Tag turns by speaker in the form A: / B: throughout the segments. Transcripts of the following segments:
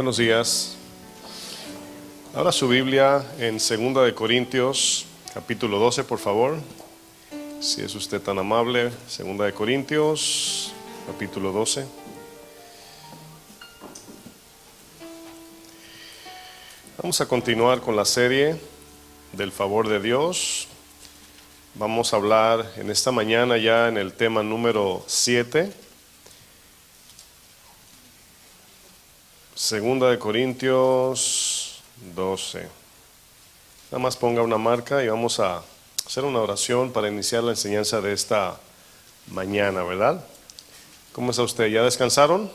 A: Buenos días. Ahora su Biblia en 2 de Corintios, capítulo 12, por favor. Si es usted tan amable, 2 de Corintios, capítulo 12. Vamos a continuar con la serie del favor de Dios. Vamos a hablar en esta mañana ya en el tema número 7. 2 de Corintios 12. Nada más ponga una marca y vamos a hacer una oración para iniciar la enseñanza de esta mañana, ¿verdad? ¿Cómo está usted? ¿Ya descansaron?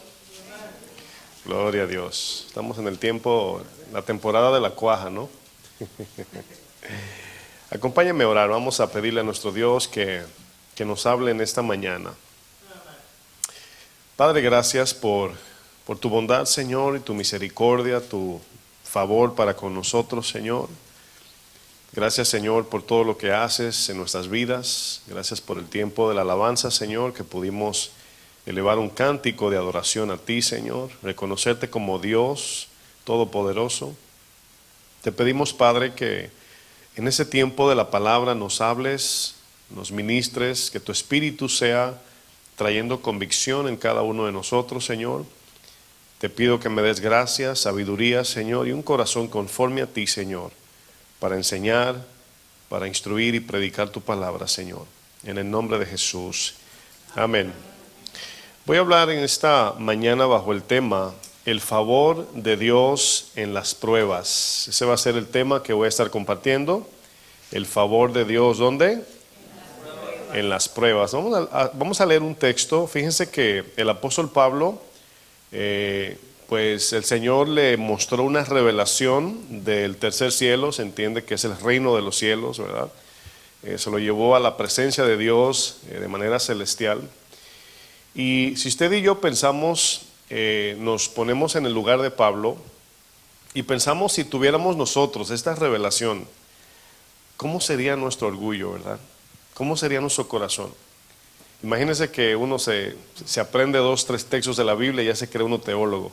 A: Gloria a Dios. Estamos en el tiempo, la temporada de la cuaja, ¿no? Acompáñenme a orar. Vamos a pedirle a nuestro Dios que nos hable en esta mañana. Padre, gracias por tu bondad, Señor, y tu misericordia, tu favor para con nosotros, Señor. Gracias, Señor, por todo lo que haces en nuestras vidas. Gracias por el tiempo de la alabanza, Señor, que pudimos elevar un cántico de adoración a ti, Señor, reconocerte como Dios Todopoderoso. Te pedimos, Padre, que en ese tiempo de la palabra nos hables, nos ministres, que tu Espíritu sea trayendo convicción en cada uno de nosotros, Señor. Te pido que me des gracia, sabiduría, Señor, y un corazón conforme a ti, Señor, para enseñar, para instruir y predicar tu palabra, Señor. En el nombre de Jesús. Amén. Voy a hablar en esta mañana bajo el tema, el favor de Dios en las pruebas. Ese va a ser el tema que voy a estar compartiendo. El favor de Dios, ¿dónde? En las pruebas. Vamos a leer un texto. Fíjense que el apóstol Pablo, pues el Señor le mostró una revelación del tercer cielo. Se entiende que es el reino de los cielos, ¿verdad? Se lo llevó a la presencia de Dios de manera celestial. Y si usted y yo pensamos, nos ponemos en el lugar de Pablo y pensamos, si tuviéramos nosotros esta revelación, ¿cómo sería nuestro orgullo, verdad? ¿Cómo sería nuestro corazón? Imagínense que uno se aprende 2, 3 textos de la Biblia y ya se cree uno teólogo.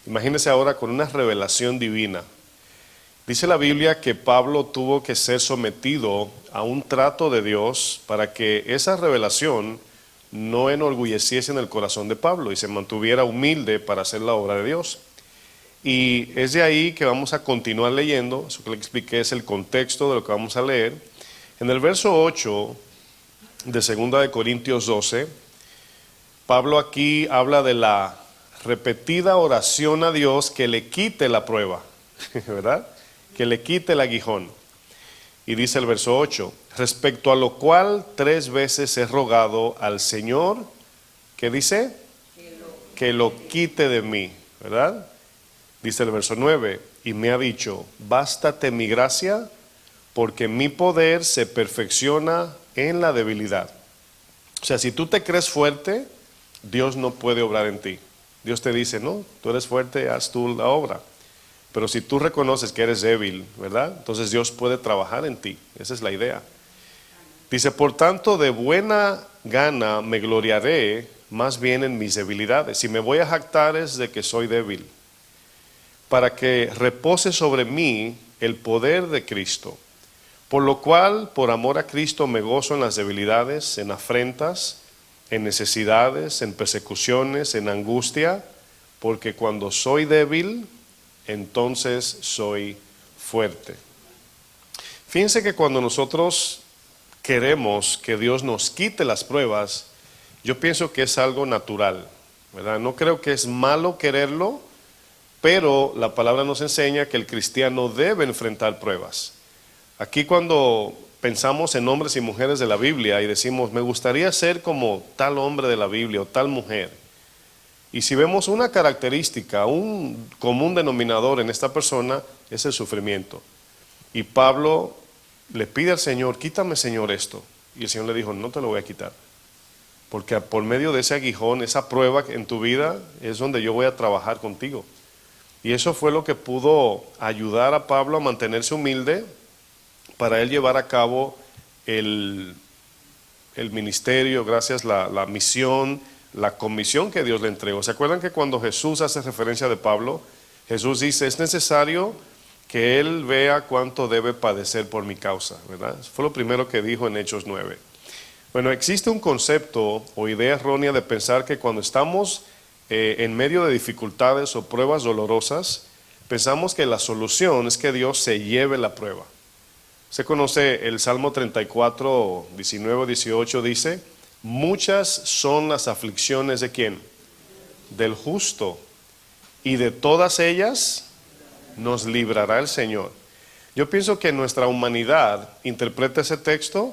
A: Imagínense ahora con una revelación divina. Dice la Biblia que Pablo tuvo que ser sometido a un trato de Dios para que esa revelación no enorgulleciese en el corazón de Pablo y se mantuviera humilde para hacer la obra de Dios. Y es de ahí que vamos a continuar leyendo. Eso que le expliqué es el contexto de lo que vamos a leer. En el verso 8 de 2 de Corintios 12, Pablo aquí habla de la repetida oración a Dios que le quite la prueba, ¿verdad? Que le quite el aguijón. Y dice el verso 8, respecto a lo cual 3 veces he rogado al Señor, ¿qué dice? Que lo quite de mí, ¿verdad? Dice el verso 9, y me ha dicho, bástate mi gracia, porque mi poder se perfecciona en la debilidad. O sea, si tú te crees fuerte, Dios no puede obrar en ti. Dios te dice, no, tú eres fuerte, haz tú la obra. Pero si tú reconoces que eres débil, ¿verdad? Entonces Dios puede trabajar en ti. Esa es la idea. Dice, por tanto, de buena gana me gloriaré más bien en mis debilidades. Si me voy a jactar es de que soy débil, para que repose sobre mí el poder de Cristo. Por lo cual, por amor a Cristo, me gozo en las debilidades, en afrentas, en necesidades, en persecuciones, en angustia, porque cuando soy débil, entonces soy fuerte. Fíjense que cuando nosotros queremos que Dios nos quite las pruebas, yo pienso que es algo natural, ¿verdad? No creo que es malo quererlo, pero la palabra nos enseña que el cristiano debe enfrentar pruebas. Aquí cuando pensamos en hombres y mujeres de la Biblia y decimos, me gustaría ser como tal hombre de la Biblia o tal mujer. Y si vemos una característica, un común denominador en esta persona, es el sufrimiento. Y Pablo le pide al Señor, quítame, Señor, esto. Y el Señor le dijo, no te lo voy a quitar. Porque por medio de ese aguijón, esa prueba en tu vida, es donde yo voy a trabajar contigo. Y eso fue lo que pudo ayudar a Pablo a mantenerse humilde, para él llevar a cabo el ministerio, gracias la misión la comisión que Dios le entregó. ¿Se acuerdan que cuando Jesús hace referencia de Pablo, Jesús dice, es necesario que Él vea cuánto debe padecer por mi causa, ¿verdad? Eso fue lo primero que dijo en Hechos 9. Bueno, existe un concepto o idea errónea de pensar que cuando estamos en medio de dificultades o pruebas dolorosas, pensamos que la solución es que Dios se lleve la prueba. Se conoce el Salmo 34, 19, 18, dice, muchas son las aflicciones ¿de quién? Del justo, y de todas ellas nos librará el Señor. Yo pienso que nuestra humanidad interpreta ese texto,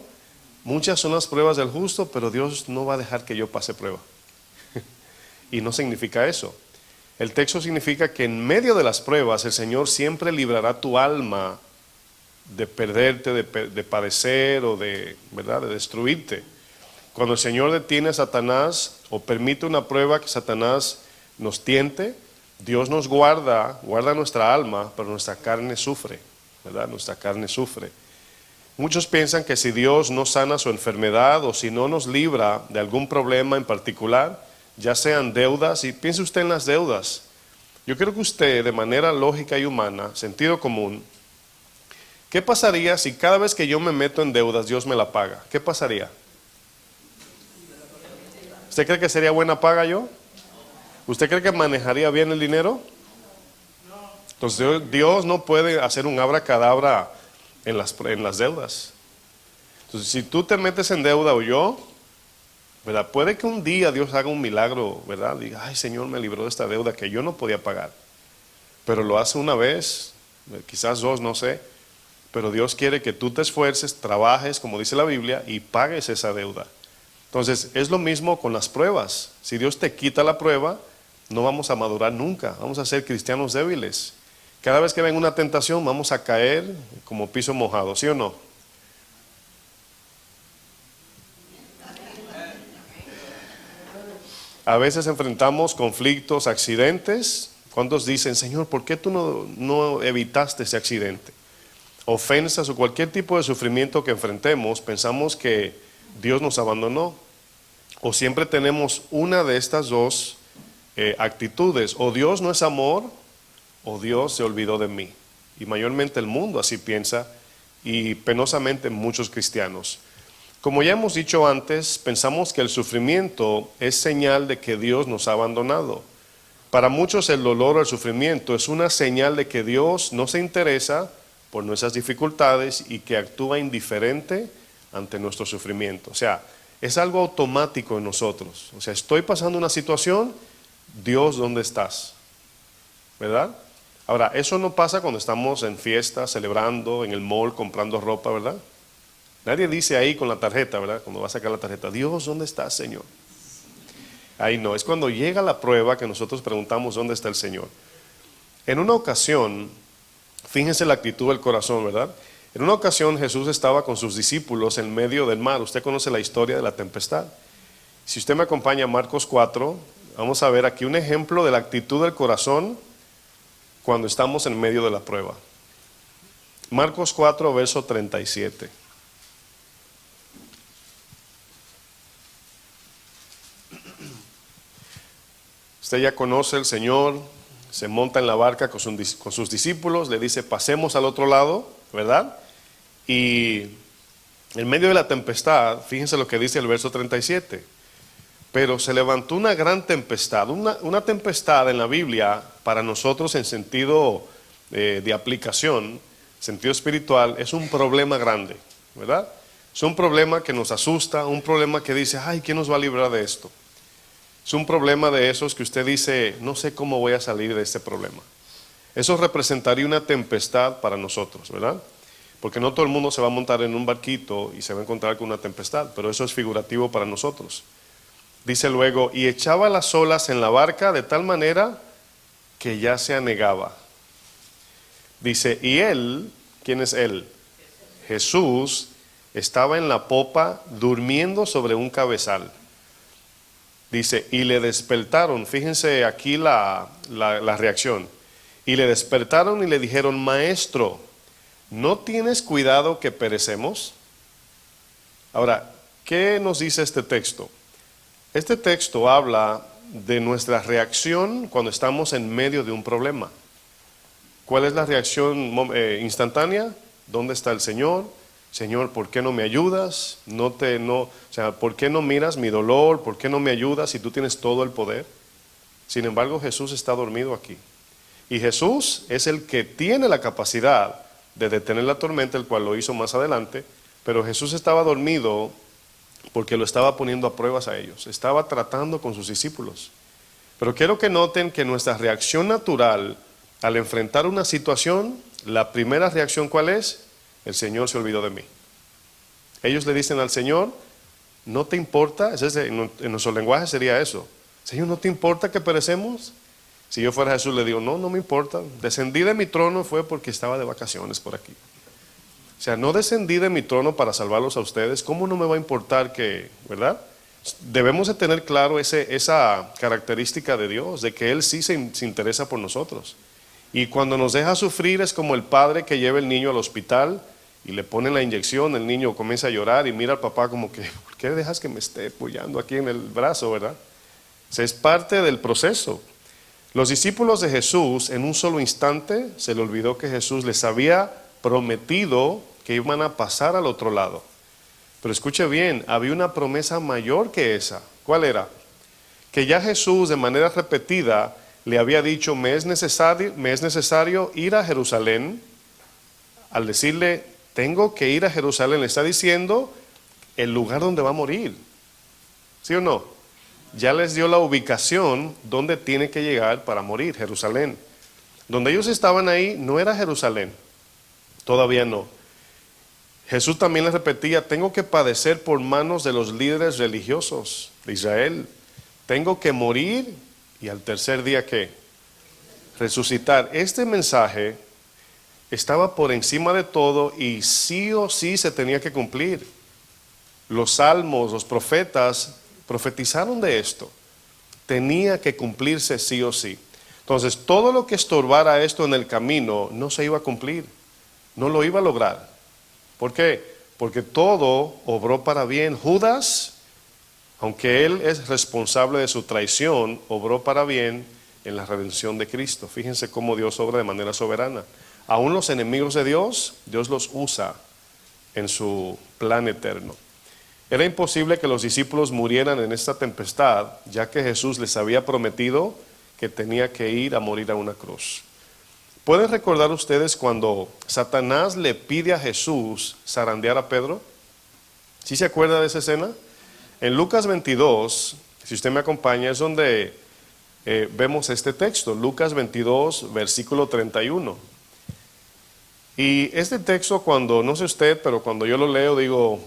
A: muchas son las pruebas del justo, pero Dios no va a dejar que yo pase prueba. Y no significa eso. El texto significa que en medio de las pruebas el Señor siempre librará tu alma de perderte, de padecer o ¿verdad?, de destruirte. Cuando el Señor detiene a Satanás o permite una prueba que Satanás nos tiente, Dios nos guarda nuestra alma, pero nuestra carne sufre, ¿verdad? Nuestra carne sufre. Muchos piensan que si Dios no sana su enfermedad o si no nos libra de algún problema en particular, ya sean deudas, y piense usted en las deudas. Yo creo que usted, de manera lógica y humana, sentido común, ¿qué pasaría si cada vez que yo me meto en deudas Dios me la paga? ¿Qué pasaría? ¿Usted cree que sería buena paga yo? ¿Usted cree que manejaría bien el dinero? Entonces Dios no puede hacer un abracadabra en las deudas. Entonces si tú te metes en deuda o yo, ¿verdad?, puede que un día Dios haga un milagro, ¿verdad? Diga, ay, Señor me libró de esta deuda que yo no podía pagar. Pero lo hace una vez, quizás dos, no sé. Pero Dios quiere que tú te esfuerces, trabajes, como dice la Biblia, y pagues esa deuda. Entonces es lo mismo con las pruebas. Si Dios te quita la prueba, no vamos a madurar nunca, vamos a ser cristianos débiles. Cada vez que venga una tentación vamos a caer como piso mojado, ¿sí o no? A veces enfrentamos conflictos, accidentes. ¿Cuántos dicen, Señor, ¿por qué tú no evitaste ese accidente? Ofensas o cualquier tipo de sufrimiento que enfrentemos, pensamos que Dios nos abandonó. O siempre tenemos una de estas dos actitudes, o Dios no es amor, o Dios se olvidó de mí. Y mayormente el mundo así piensa, y penosamente muchos cristianos. Como ya hemos dicho antes, pensamos que el sufrimiento es señal de que Dios nos ha abandonado. Para muchos el dolor o el sufrimiento es una señal de que Dios no se interesa por nuestras dificultades y que actúa indiferente ante nuestro sufrimiento. O sea, es algo automático en nosotros. O sea, estoy pasando una situación, Dios, ¿dónde estás? ¿Verdad? Ahora, eso no pasa cuando estamos en fiesta, celebrando, en el mall, comprando ropa, ¿verdad? Nadie dice ahí con la tarjeta, ¿verdad? Cuando va a sacar la tarjeta, Dios, ¿dónde estás, Señor? Ahí no, es cuando llega la prueba que nosotros preguntamos, ¿dónde está el Señor? En una ocasión, fíjense la actitud del corazón, ¿verdad? En una ocasión Jesús estaba con sus discípulos en medio del mar. Usted conoce la historia de la tempestad. Si usted me acompaña a Marcos 4, vamos a ver aquí un ejemplo de la actitud del corazón cuando estamos en medio de la prueba. Marcos 4, verso 37. Usted ya conoce al Señor, se monta en la barca con sus discípulos, le dice, pasemos al otro lado, ¿verdad? Y en medio de la tempestad, fíjense lo que dice el verso 37. Pero se levantó una gran tempestad. Una tempestad en la Biblia, para nosotros en sentido de aplicación, sentido espiritual, es un problema grande, ¿verdad? Es un problema que nos asusta, un problema que dice, ay, ¿quién nos va a librar de esto? Es un problema de esos que usted dice, no sé cómo voy a salir de este problema. Eso representaría una tempestad para nosotros, ¿verdad? Porque no todo el mundo se va a montar en un barquito y se va a encontrar con una tempestad, pero eso es figurativo para nosotros. Dice luego, y echaba las olas en la barca de tal manera que ya se anegaba. Dice, y él, ¿quién es él? Jesús estaba en la popa durmiendo sobre un cabezal. Dice, y le despertaron, fíjense aquí la reacción, y le despertaron y le dijeron, maestro, ¿no tienes cuidado que perecemos? Ahora, ¿qué nos dice este texto? Este texto habla de nuestra reacción cuando estamos en medio de un problema. ¿Cuál es la reacción instantánea? ¿Dónde está el Señor? Señor, ¿por qué no me ayudas? O sea, ¿por qué no miras mi dolor? ¿Por qué no me ayudas si tú tienes todo el poder? Sin embargo, Jesús está dormido aquí. Y Jesús es el que tiene la capacidad de detener la tormenta, el cual lo hizo más adelante, pero Jesús estaba dormido porque lo estaba poniendo a pruebas a ellos. Estaba tratando con sus discípulos. Pero quiero que noten que nuestra reacción natural al enfrentar una situación, la primera reacción ¿cuál es? El Señor se olvidó de mí. Ellos le dicen al Señor, ¿no te importa? En nuestro lenguaje sería eso. Señor, ¿no te importa que perecemos? Si yo fuera Jesús le digo, no, no me importa. Descendí de mi trono fue porque estaba de vacaciones por aquí. O sea, no descendí de mi trono para salvarlos a ustedes. ¿Cómo no me va a importar que, verdad? Debemos de tener claro esa característica de Dios, de que Él sí se interesa por nosotros. Y cuando nos deja sufrir es como el padre que lleva el niño al hospital y le pone la inyección, el niño comienza a llorar y mira al papá como que, ¿por qué dejas que me esté apoyando aquí en el brazo, verdad? O sea, es parte del proceso. Los discípulos de Jesús en un solo instante se le olvidó que Jesús les había prometido que iban a pasar al otro lado. Pero escuche bien, había una promesa mayor que esa. ¿Cuál era? Que ya Jesús de manera repetida le había dicho, me es necesario ir a Jerusalén. Al decirle, tengo que ir a Jerusalén, le está diciendo el lugar donde va a morir. ¿Sí o no? Ya les dio la ubicación donde tiene que llegar para morir, Jerusalén. Donde ellos estaban ahí no era Jerusalén, todavía no. Jesús también les repetía, tengo que padecer por manos de los líderes religiosos de Israel. Tengo que morir y al tercer día ¿qué? Resucitar. Este mensaje estaba por encima de todo y sí o sí se tenía que cumplir. Los salmos, los profetas profetizaron de esto. Tenía que cumplirse sí o sí. Entonces, todo lo que estorbara esto en el camino no se iba a cumplir. No lo iba a lograr. ¿Por qué? Porque todo obró para bien. Judas, aunque él es responsable de su traición, obró para bien en la redención de Cristo. Fíjense cómo Dios obra de manera soberana. Aún los enemigos de Dios, Dios los usa en su plan eterno. Era imposible que los discípulos murieran en esta tempestad, ya que Jesús les había prometido que tenía que ir a morir a una cruz. ¿Pueden recordar ustedes cuando Satanás le pide a Jesús zarandear a Pedro? ¿Sí se acuerda de esa escena? En Lucas 22, si usted me acompaña, es donde vemos este texto, Lucas 22, versículo 31. Y este texto, cuando, no sé usted, pero cuando yo lo leo digo,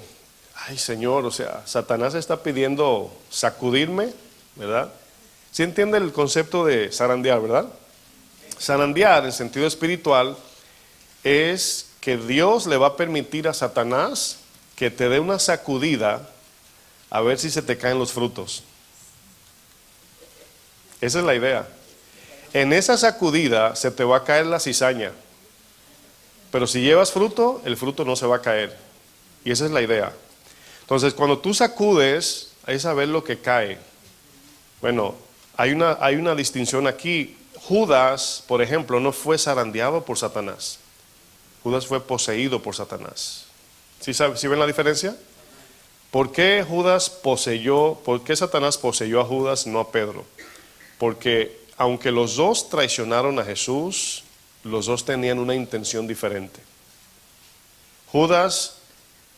A: ay Señor, o sea, Satanás está pidiendo sacudirme, ¿verdad? ¿Sí entiende el concepto de zarandear, verdad? Zarandear en sentido espiritual es que Dios le va a permitir a Satanás que te dé una sacudida a ver si se te caen los frutos. Esa es la idea. En esa sacudida se te va a caer la cizaña, pero si llevas fruto, el fruto no se va a caer. Y esa es la idea. Entonces, cuando tú sacudes, es saber lo que cae. Bueno, hay una distinción aquí. Judas, por ejemplo, no fue zarandeado por Satanás. Judas fue poseído por Satanás. ¿Sí ven la diferencia? ¿Por qué Satanás poseyó a Judas, no a Pedro? Porque aunque los dos traicionaron a Jesús, los dos tenían una intención diferente. Judas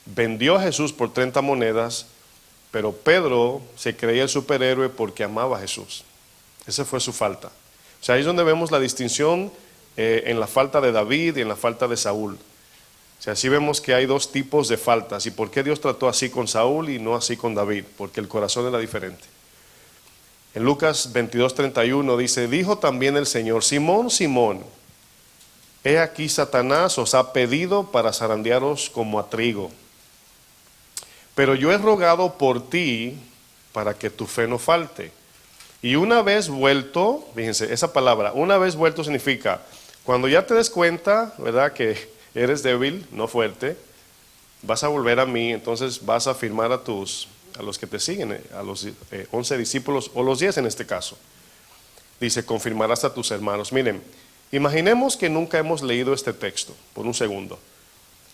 A: vendió a Jesús por 30 monedas, pero Pedro se creía el superhéroe porque amaba a Jesús. Esa fue su falta. O sea, ahí es donde vemos la distinción en la falta de David y en la falta de Saúl. O sea, así vemos que hay dos tipos de faltas. ¿Y por qué Dios trató así con Saúl y no así con David? Porque el corazón era diferente. En Lucas 22:31 dice, dijo también el Señor, Simón, Simón, he aquí Satanás os ha pedido para zarandearos como a trigo. Pero yo he rogado por ti para que tu fe no falte. Y una vez vuelto, fíjense, esa palabra, una vez vuelto significa, cuando ya te des cuenta, ¿verdad?, que eres débil, no fuerte, vas a volver a mí, entonces vas a afirmar a tus a los que te siguen, a los 11 discípulos, o los 10 en este caso. Dice, confirmarás a tus hermanos. Miren, imaginemos que nunca hemos leído este texto, por un segundo,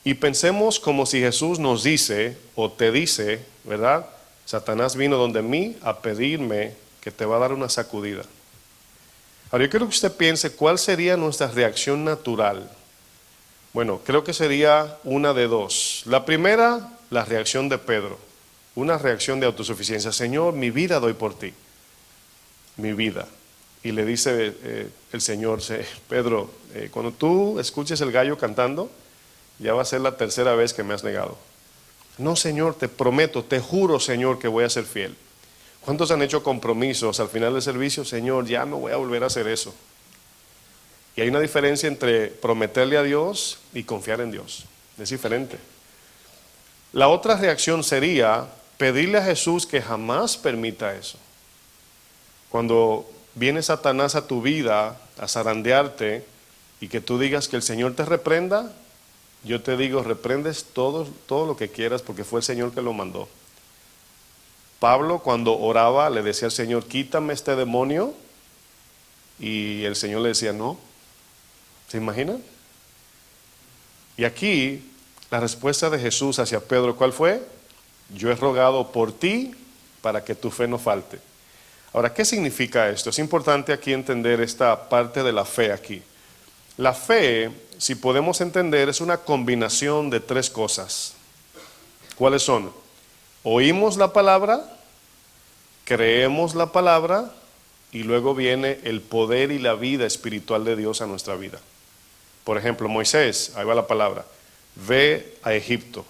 A: y pensemos como si Jesús nos dice, o te dice, ¿verdad? Satanás vino donde mí a pedirme que te va a dar una sacudida. Ahora yo quiero que usted piense cuál sería nuestra reacción natural. Bueno, creo que sería una de dos. La primera, la reacción de Pedro, una reacción de autosuficiencia. Señor, mi vida doy por ti, mi vida. Y le dice el Señor, Pedro, cuando tú escuches el gallo cantando, ya va a ser la tercera vez que me has negado. No, Señor, te prometo, te juro, Señor, que voy a ser fiel. ¿Cuántos han hecho compromisos al final del servicio? Señor, ya no voy a volver a hacer eso. Y hay una diferencia entre prometerle a Dios y confiar en Dios. Es diferente. La otra reacción sería pedirle a Jesús que jamás permita eso. Cuando viene Satanás a tu vida a zarandearte y que tú digas que el Señor te reprenda, yo te digo, reprendes todo lo que quieras porque fue el Señor que lo mandó. Pablo cuando oraba le decía al Señor, quítame este demonio, y el Señor le decía no. ¿Se imaginan? Y aquí la respuesta de Jesús hacia Pedro, ¿cuál fue? Yo he rogado por ti para que tu fe no falte. Ahora, ¿qué significa esto? Es importante aquí entender esta parte de la fe aquí. La fe, si podemos entender, es una combinación de tres cosas. ¿Cuáles son? Oímos la palabra, creemos la palabra y luego viene el poder y la vida espiritual de Dios a nuestra vida. Por ejemplo, Moisés, ahí va la palabra, ve a Egipto.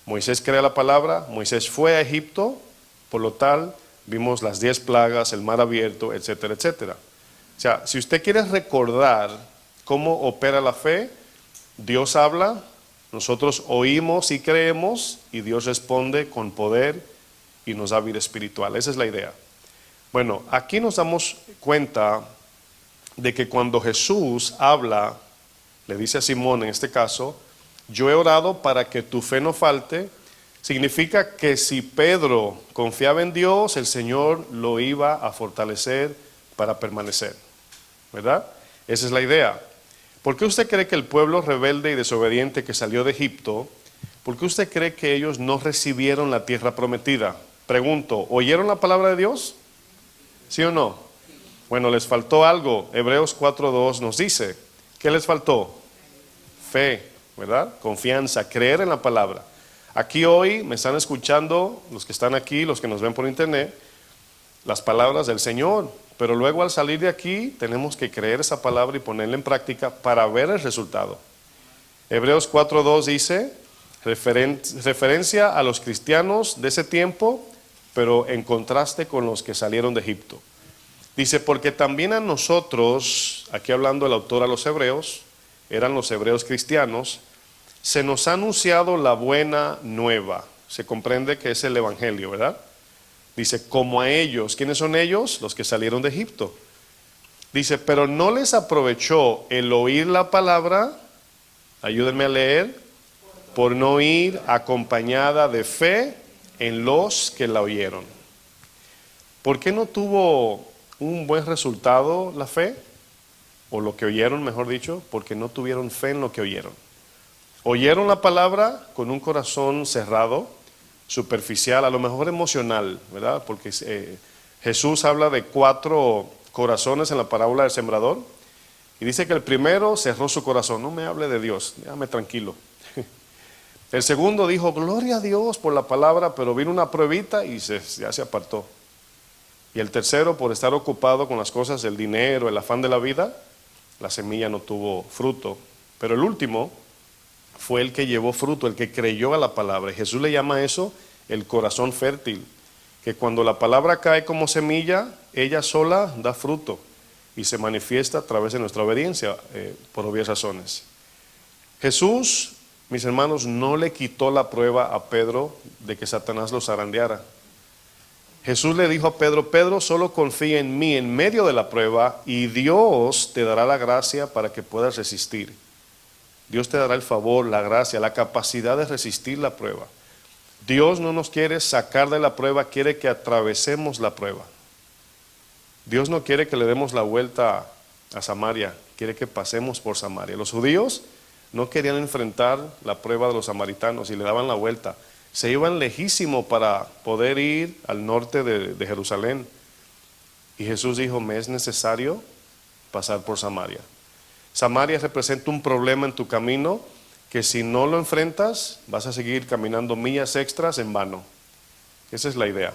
A: Moisés crea la palabra, Moisés fue a Egipto, por lo tal vimos las 10 plagas, el mar abierto, etcétera, etcétera. O sea, si usted quiere recordar cómo opera la fe, Dios habla, nosotros oímos y creemos y Dios responde con poder y nos da vida espiritual. Esa es la idea. Bueno, aquí nos damos cuenta de que cuando Jesús habla, le dice a Simón en este caso, yo he orado para que tu fe no falte, significa que si Pedro confiaba en Dios, el Señor lo iba a fortalecer para permanecer, ¿verdad? Esa es la idea. ¿Por qué usted cree que el pueblo rebelde y desobediente que salió de Egipto, por qué usted cree que ellos no recibieron la tierra prometida? Pregunto, ¿oyeron la palabra de Dios? ¿Sí o no? Bueno, les faltó algo. Hebreos 4:2 nos dice, ¿qué les faltó? Fe, ¿verdad? Confianza, creer en la palabra. Aquí hoy me están escuchando, los que están aquí, los que nos ven por internet, las palabras del Señor. Pero luego al salir de aquí tenemos que creer esa palabra y ponerla en práctica para ver el resultado. Hebreos 4:2 dice, referencia a los cristianos de ese tiempo, pero en contraste con los que salieron de Egipto. Dice, porque también a nosotros, aquí hablando el autor a los hebreos, eran los hebreos cristianos, se nos ha anunciado la buena nueva. Se comprende que es el evangelio, ¿verdad? Dice, como a ellos. ¿Quiénes son ellos? Los que salieron de Egipto. Dice, pero no les aprovechó el oír la palabra, ayúdenme a leer, por no ir acompañada de fe en los que la oyeron. ¿Por qué no tuvo un buen resultado la fe? O lo que oyeron, mejor dicho, porque no tuvieron fe en lo que oyeron. Oyeron la palabra con un corazón cerrado, superficial, a lo mejor emocional, ¿verdad? Porque Jesús habla de 4 corazones en la parábola del sembrador y dice que el primero cerró su corazón, no me hable de Dios, déjame tranquilo. El segundo dijo, gloria a Dios por la palabra, pero vino una pruebita y ya se apartó. Y el tercero, por estar ocupado con las cosas del dinero, el afán de la vida, la semilla no tuvo fruto. Pero el último fue el que llevó fruto, el que creyó a la palabra. Y Jesús le llama a eso el corazón fértil, que cuando la palabra cae como semilla, ella sola da fruto y se manifiesta a través de nuestra obediencia, por obvias razones. Jesús, mis hermanos, no le quitó la prueba a Pedro de que Satanás lo zarandeara. Jesús le dijo a Pedro, Pedro, solo confía en mí en medio de la prueba y Dios te dará la gracia para que puedas resistir. Dios te dará el favor, la gracia, la capacidad de resistir la prueba. Dios no nos quiere sacar de la prueba, quiere que atravesemos la prueba. Dios no quiere que le demos la vuelta a Samaria, quiere que pasemos por Samaria. Los judíos no querían enfrentar la prueba de los samaritanos y le daban la vuelta. Se iban lejísimo para poder ir al norte de Jerusalén. Y Jesús dijo, me es necesario pasar por Samaria. Samaria representa un problema en tu camino que si no lo enfrentas vas a seguir caminando millas extras en vano. Esa es la idea.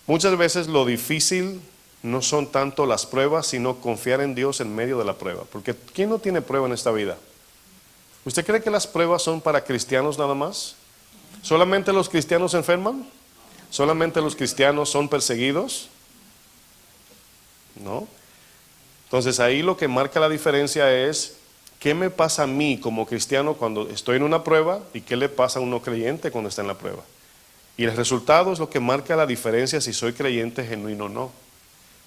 A: Muchas veces lo difícil no son tanto las pruebas, sino confiar en Dios en medio de la prueba. Porque ¿quién no tiene prueba en esta vida? ¿Usted cree que las pruebas son para cristianos nada más? ¿Solamente los cristianos se enferman? ¿Solamente los cristianos son perseguidos? ¿No? Entonces ahí lo que marca la diferencia es ¿qué me pasa a mí como cristiano cuando estoy en una prueba y qué le pasa a un no creyente cuando está en la prueba? Y el resultado es lo que marca la diferencia si soy creyente genuino o no.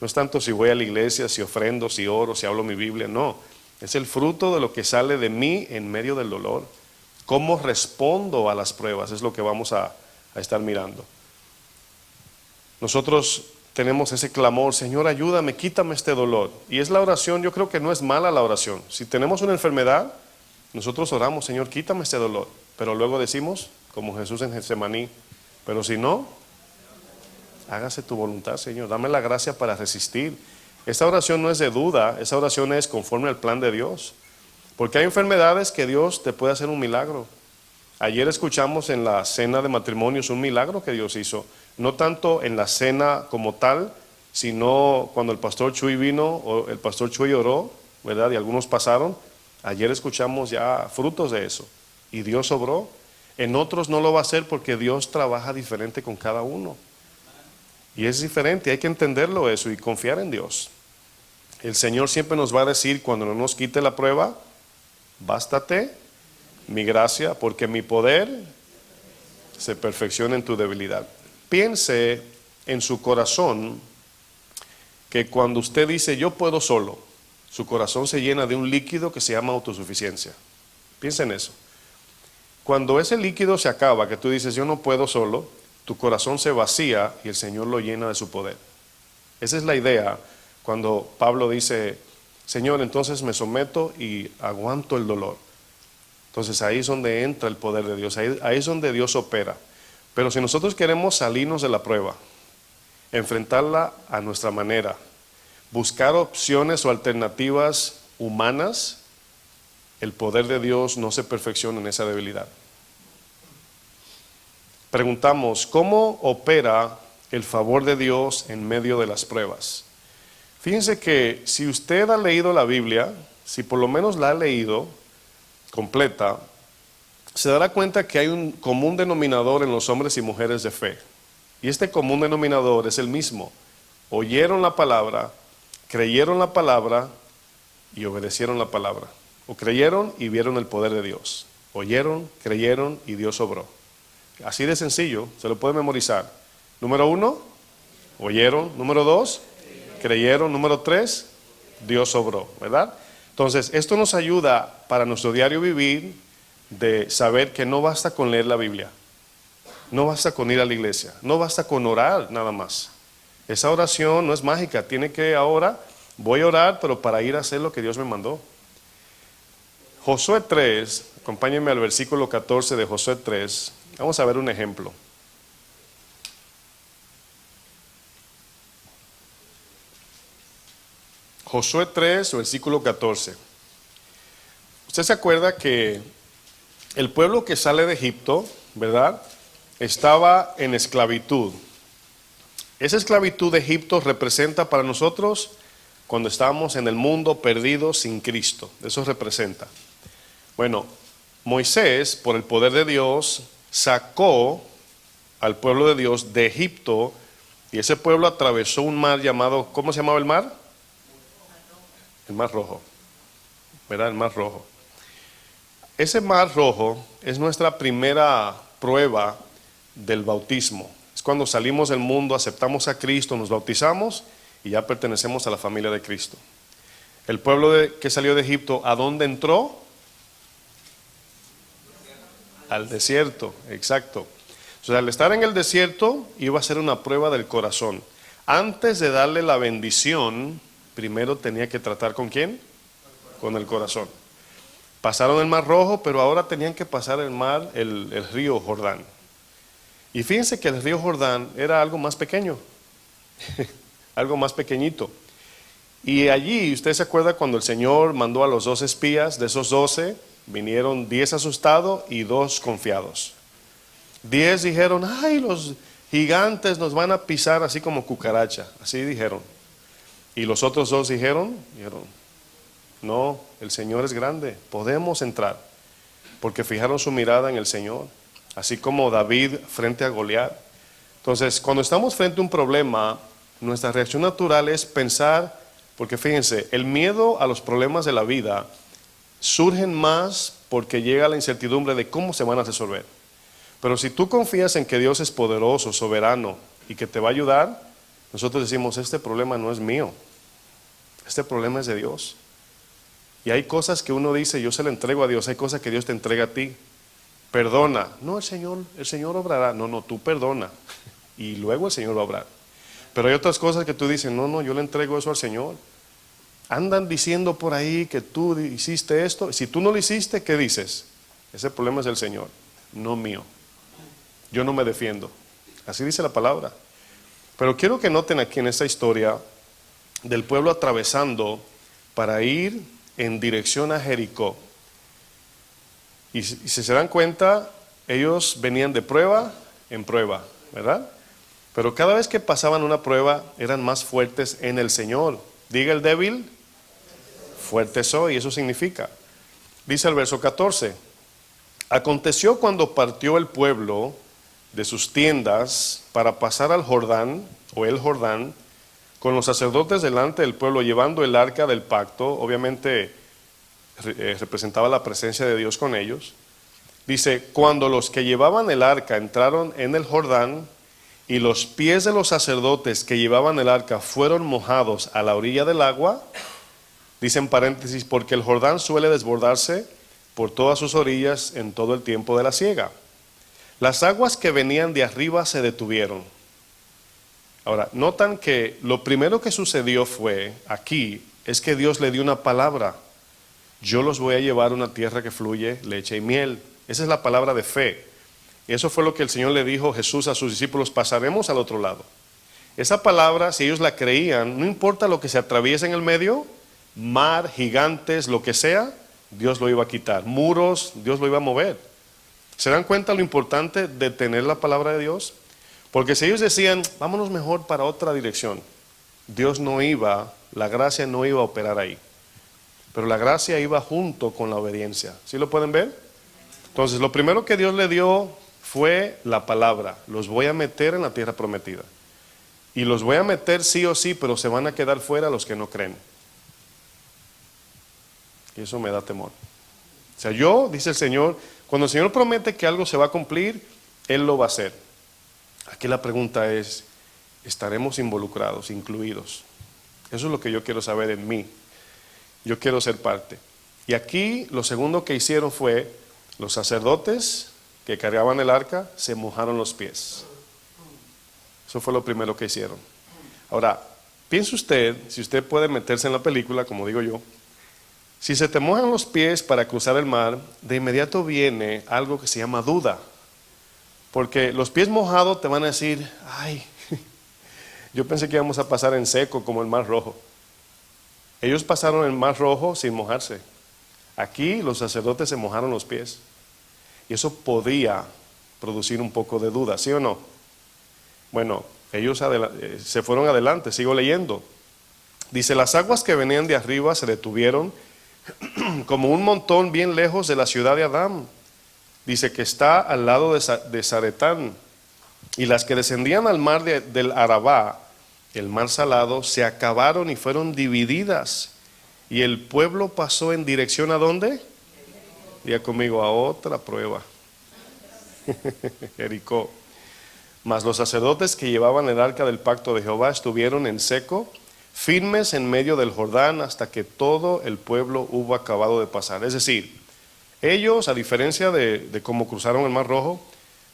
A: No es tanto si voy a la iglesia, si ofrendo, si oro, si hablo mi Biblia, no. Es el fruto de lo que sale de mí en medio del dolor. ¿Cómo respondo a las pruebas? Es lo que vamos a estar mirando. Nosotros tenemos ese clamor, Señor, ayúdame, quítame este dolor. Y es la oración, yo creo que no es mala la oración. Si tenemos una enfermedad, nosotros oramos, Señor, quítame este dolor. Pero luego decimos, como Jesús en Getsemaní, pero si no, hágase tu voluntad, Señor, dame la gracia para resistir. Esta oración no es de duda, esa oración es conforme al plan de Dios. Porque hay enfermedades que Dios te puede hacer un milagro. Ayer escuchamos en la cena de matrimonios un milagro que Dios hizo. No tanto en la cena como tal, sino cuando el pastor Chuy vino, o el pastor Chuy oró, ¿verdad? Y algunos pasaron. Ayer escuchamos ya frutos de eso. Y Dios obró. En otros no lo va a hacer porque Dios trabaja diferente con cada uno. Y es diferente, hay que entenderlo eso y confiar en Dios. El Señor siempre nos va a decir cuando no nos quite la prueba, bástate mi gracia, porque mi poder se perfecciona en tu debilidad. Piense en su corazón que cuando usted dice yo puedo solo, su corazón se llena de un líquido que se llama autosuficiencia. Piense en eso. Cuando ese líquido se acaba, que tú dices yo no puedo solo, tu corazón se vacía y el Señor lo llena de su poder. Esa es la idea cuando Pablo dice, Señor, entonces me someto y aguanto el dolor. Entonces ahí es donde entra el poder de Dios, ahí es donde Dios opera. Pero si nosotros queremos salirnos de la prueba, enfrentarla a nuestra manera, buscar opciones o alternativas humanas, el poder de Dios no se perfecciona en esa debilidad. Preguntamos, ¿cómo opera el favor de Dios en medio de las pruebas? Fíjense que si usted ha leído la Biblia, si por lo menos la ha leído completa, se dará cuenta que hay un común denominador en los hombres y mujeres de fe. Y este común denominador es el mismo. Oyeron la palabra, creyeron la palabra y obedecieron la palabra. O creyeron y vieron el poder de Dios. Oyeron, creyeron y Dios obró. Así de sencillo, se lo puede memorizar. Número 1, oyeron. Número 2, creyeron. Número 3, Dios obró, ¿verdad? Entonces, esto nos ayuda para nuestro diario vivir de saber que no basta con leer la Biblia, no basta con ir a la iglesia, no basta con orar nada más. Esa oración no es mágica, tiene que ahora, voy a orar, pero para ir a hacer lo que Dios me mandó. Josué 3, acompáñenme al versículo 14 de Josué 3, vamos a ver un ejemplo. Josué 3, versículo 14. Usted se acuerda que el pueblo que sale de Egipto, ¿verdad?, estaba en esclavitud. Esa esclavitud de Egipto representa para nosotros cuando estábamos en el mundo perdidos sin Cristo. Eso representa. Bueno, Moisés, por el poder de Dios, sacó al pueblo de Dios de Egipto y ese pueblo atravesó un mar llamado, ¿cómo se llamaba el mar? El Mar Rojo, ¿verdad? El Mar Rojo. Ese Mar Rojo es nuestra primera prueba del bautismo. Es cuando salimos del mundo, aceptamos a Cristo, nos bautizamos y ya pertenecemos a la familia de Cristo. El pueblo que salió de Egipto, ¿a dónde entró? Al desierto, exacto. O sea, al estar en el desierto iba a ser una prueba del corazón. Antes de darle la bendición, primero tenía que tratar ¿con quién? Con el corazón. Pasaron el Mar Rojo, pero ahora tenían que pasar el río Jordán. Y fíjense que el río Jordán era algo más pequeño, algo más pequeñito. Y allí, usted se acuerda cuando el Señor mandó a los 12 espías, de esos 12 vinieron 10 asustados y 2 confiados. 10 dijeron, ay, los gigantes nos van a pisar así como cucaracha, así dijeron. Y los otros 2 dijeron, no, el Señor es grande, podemos entrar, porque fijaron su mirada en el Señor, así como David frente a Goliat. Entonces, cuando estamos frente a un problema, nuestra reacción natural es pensar, porque fíjense, el miedo a los problemas de la vida surgen más porque llega la incertidumbre de cómo se van a resolver. Pero si tú confías en que Dios es poderoso, soberano y que te va a ayudar, nosotros decimos, este problema no es mío, este problema es de Dios. Y hay cosas que uno dice, yo se le entrego a Dios, hay cosas que Dios te entrega a ti. Perdona, no, el Señor obrará, no, tú perdona y luego el Señor va a obrar. Pero hay otras cosas que tú dices, no, yo le entrego eso al Señor. Andan diciendo por ahí que tú hiciste esto, si tú no lo hiciste, ¿qué dices? Ese problema es del Señor, no mío. Yo no me defiendo. Así dice la palabra. Pero quiero que noten aquí en esta historia del pueblo atravesando para ir en dirección a Jericó. Y si se dan cuenta, ellos venían de prueba en prueba, ¿verdad? Pero cada vez que pasaban una prueba, eran más fuertes en el Señor. Diga el débil, fuerte soy, eso significa. Dice el verso 14, aconteció cuando partió el pueblo de sus tiendas para pasar al Jordán, o el Jordán, con los sacerdotes delante del pueblo, llevando el arca del pacto, obviamente representaba la presencia de Dios con ellos. Dice, cuando los que llevaban el arca entraron en el Jordán, y los pies de los sacerdotes que llevaban el arca fueron mojados a la orilla del agua, dice en paréntesis, porque el Jordán suele desbordarse por todas sus orillas en todo el tiempo de la siega. Las aguas que venían de arriba se detuvieron. Ahora, notan que lo primero que sucedió fue, aquí, es que Dios le dio una palabra. Yo los voy a llevar a una tierra que fluye leche y miel. Esa es la palabra de fe. Eso fue lo que el Señor le dijo Jesús a sus discípulos, pasaremos al otro lado. Esa palabra, si ellos la creían, no importa lo que se atraviese en el medio, mar, gigantes, lo que sea, Dios lo iba a quitar. Muros, Dios lo iba a mover. ¿Se dan cuenta lo importante de tener la palabra de Dios? Porque si ellos decían, vámonos mejor para otra dirección, Dios no iba, la gracia no iba a operar ahí. Pero la gracia iba junto con la obediencia. ¿Sí lo pueden ver? Entonces, lo primero que Dios le dio fue la palabra. Los voy a meter en la tierra prometida. Y los voy a meter sí o sí, pero se van a quedar fuera los que no creen. Y eso me da temor. O sea, dice el Señor, cuando el Señor promete que algo se va a cumplir, Él lo va a hacer. Aquí la pregunta es, ¿estaremos involucrados, incluidos? Eso es lo que yo quiero saber en mí. Yo quiero ser parte. Y aquí lo segundo que hicieron fue, los sacerdotes que cargaban el arca se mojaron los pies. Eso fue lo primero que hicieron. Ahora, piense usted, si usted puede meterse en la película, como digo yo, si se te mojan los pies para cruzar el mar, de inmediato viene algo que se llama duda. Porque los pies mojados te van a decir, ay, yo pensé que íbamos a pasar en seco como el Mar Rojo. Ellos pasaron el Mar Rojo sin mojarse. Aquí los sacerdotes se mojaron los pies. Y eso podía producir un poco de duda, ¿sí o no? Bueno, ellos se fueron adelante, sigo leyendo. Dice, las aguas que venían de arriba se detuvieron como un montón bien lejos de la ciudad de Adán. Dice que está al lado de Zaretán. Y las que descendían al mar del Arabá, el mar salado, se acabaron y fueron divididas. Y el pueblo pasó en dirección ¿a dónde? Diga conmigo, a otra prueba. Jericó. Mas los sacerdotes que llevaban el arca del pacto de Jehová estuvieron en seco, firmes en medio del Jordán, hasta que todo el pueblo hubo acabado de pasar. Es decir, ellos, a diferencia de cómo cruzaron el Mar Rojo,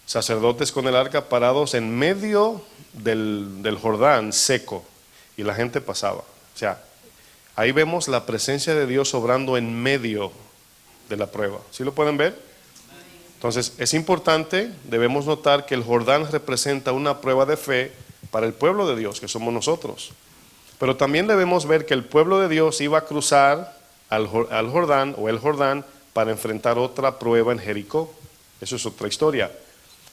A: sacerdotes con el arca parados en medio del Jordán seco, y la gente pasaba. O sea, ahí vemos la presencia de Dios obrando en medio de la prueba. ¿Sí lo pueden ver? Entonces, es importante, debemos notar que el Jordán representa una prueba de fe para el pueblo de Dios, que somos nosotros. Pero también debemos ver que el pueblo de Dios iba a cruzar al Jordán o el Jordán para enfrentar otra prueba en Jericó. Eso es otra historia.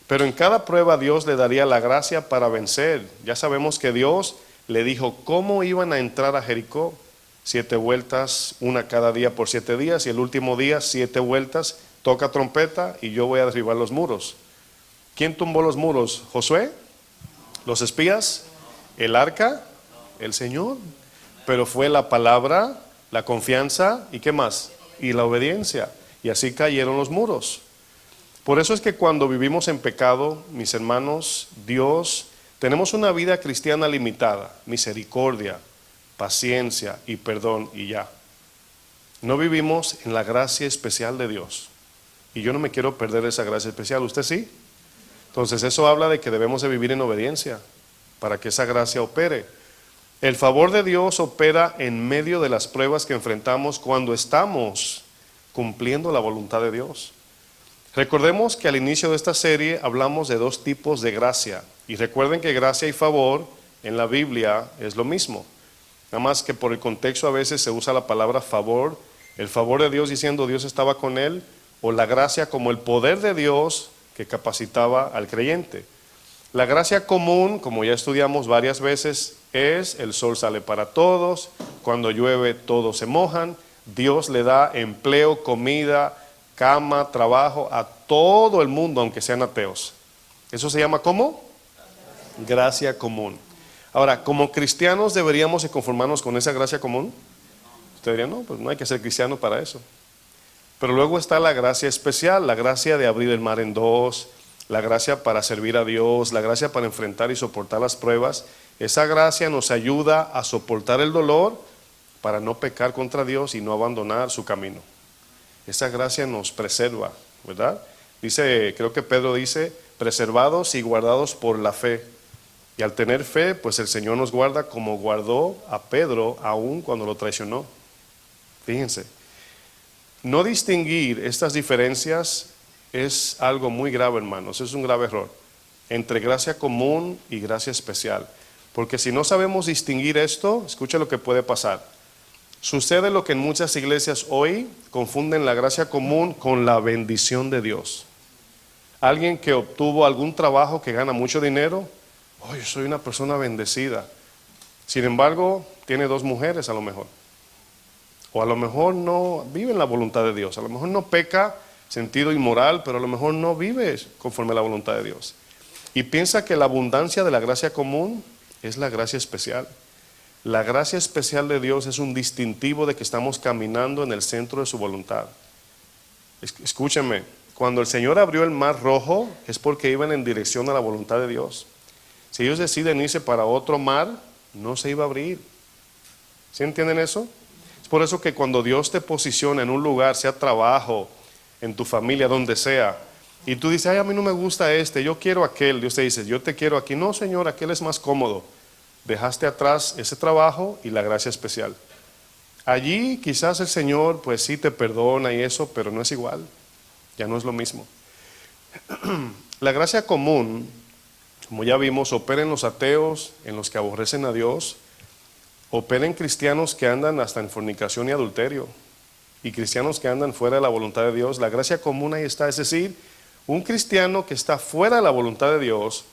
A: Pero en cada prueba Dios le daría la gracia para vencer. Ya sabemos que Dios le dijo cómo iban a entrar a Jericó. 7 vueltas, una cada día por 7 días, y el último día 7 vueltas, toca trompeta y yo voy a derribar los muros. ¿Quién tumbó los muros? ¿Josué? ¿Los espías? ¿El arca? El Señor. Pero fue la palabra, la confianza y ¿qué más? Y la obediencia. Y así cayeron los muros. Por eso es que cuando vivimos en pecado, mis hermanos, Dios, tenemos una vida cristiana limitada, misericordia, paciencia y perdón y ya. No vivimos en la gracia especial de Dios. Y yo no me quiero perder esa gracia especial, ¿usted sí? Entonces eso habla de que debemos de vivir en obediencia para que esa gracia opere. El favor de Dios opera en medio de las pruebas que enfrentamos cuando estamos cumpliendo la voluntad de Dios. Recordemos que al inicio de esta serie hablamos de 2 tipos de gracia. Y recuerden que gracia y favor en la Biblia es lo mismo. Nada más que por el contexto a veces se usa la palabra favor. El favor de Dios diciendo Dios estaba con él, o la gracia como el poder de Dios que capacitaba al creyente. La gracia común, como ya estudiamos varias veces, es el sol sale para todos, cuando llueve todos se mojan, Dios le da empleo, comida, cama, trabajo a todo el mundo, aunque sean ateos. ¿Eso se llama cómo? Gracia común. Ahora, como cristianos deberíamos de conformarnos con esa gracia común. Usted diría, no, pues no hay que ser cristiano para eso. Pero luego está la gracia especial, la gracia de abrir el mar en 2, la gracia para servir a Dios, la gracia para enfrentar y soportar las pruebas. Esa gracia nos ayuda a soportar el dolor para no pecar contra Dios y no abandonar su camino. Esa gracia nos preserva, ¿verdad? Dice, creo que Pedro dice, preservados y guardados por la fe. Y al tener fe, pues el Señor nos guarda como guardó a Pedro aún cuando lo traicionó. Fíjense, no distinguir estas diferencias es algo muy grave, hermanos, es un grave error, entre gracia común y gracia especial. Porque si no sabemos distinguir esto, escuche lo que puede pasar. Sucede lo que en muchas iglesias hoy confunden la gracia común con la bendición de Dios. Alguien que obtuvo algún trabajo que gana mucho dinero, oh, yo soy una persona bendecida. Sin embargo, tiene 2 mujeres a lo mejor. O a lo mejor no vive en la voluntad de Dios. A lo mejor no peca sentido inmoral, pero a lo mejor no vive conforme a la voluntad de Dios. Y piensa que la abundancia de la gracia común es la gracia especial. La gracia especial de Dios es un distintivo de que estamos caminando en el centro de su voluntad. Escúchenme, cuando el Señor abrió el mar rojo es porque iban en dirección a la voluntad de Dios. Si ellos deciden irse para otro mar, no se iba a abrir. ¿Sí entienden eso? Es por eso que cuando Dios te posiciona en un lugar, sea trabajo, en tu familia, donde sea, y tú dices, ay, a mí no me gusta yo quiero aquel, Dios te dice, yo te quiero aquí. No, Señor, aquel es más cómodo. Dejaste atrás ese trabajo y la gracia especial. Allí quizás el Señor pues sí te perdona y eso, pero no es igual, ya no es lo mismo. La gracia común, como ya vimos, opera en los ateos, en los que aborrecen a Dios, opera en cristianos que andan hasta en fornicación y adulterio, y cristianos que andan fuera de la voluntad de Dios. La gracia común ahí está, es decir, un cristiano que está fuera de la voluntad de Dios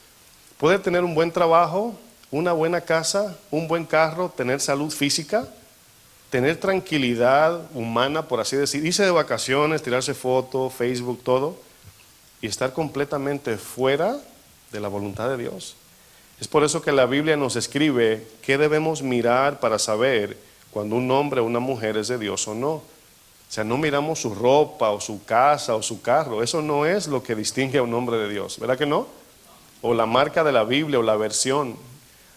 A: puede tener un buen trabajo, una buena casa, un buen carro, tener salud física, tener tranquilidad humana, por así decir, irse de vacaciones, tirarse fotos, Facebook, todo, y estar completamente fuera de la voluntad de Dios. Es por eso que la Biblia nos escribe qué debemos mirar para saber cuando un hombre o una mujer es de Dios o no. O sea, no miramos su ropa o su casa o su carro. Eso no es lo que distingue a un hombre de Dios, ¿verdad que no? O la marca de la Biblia o la versión,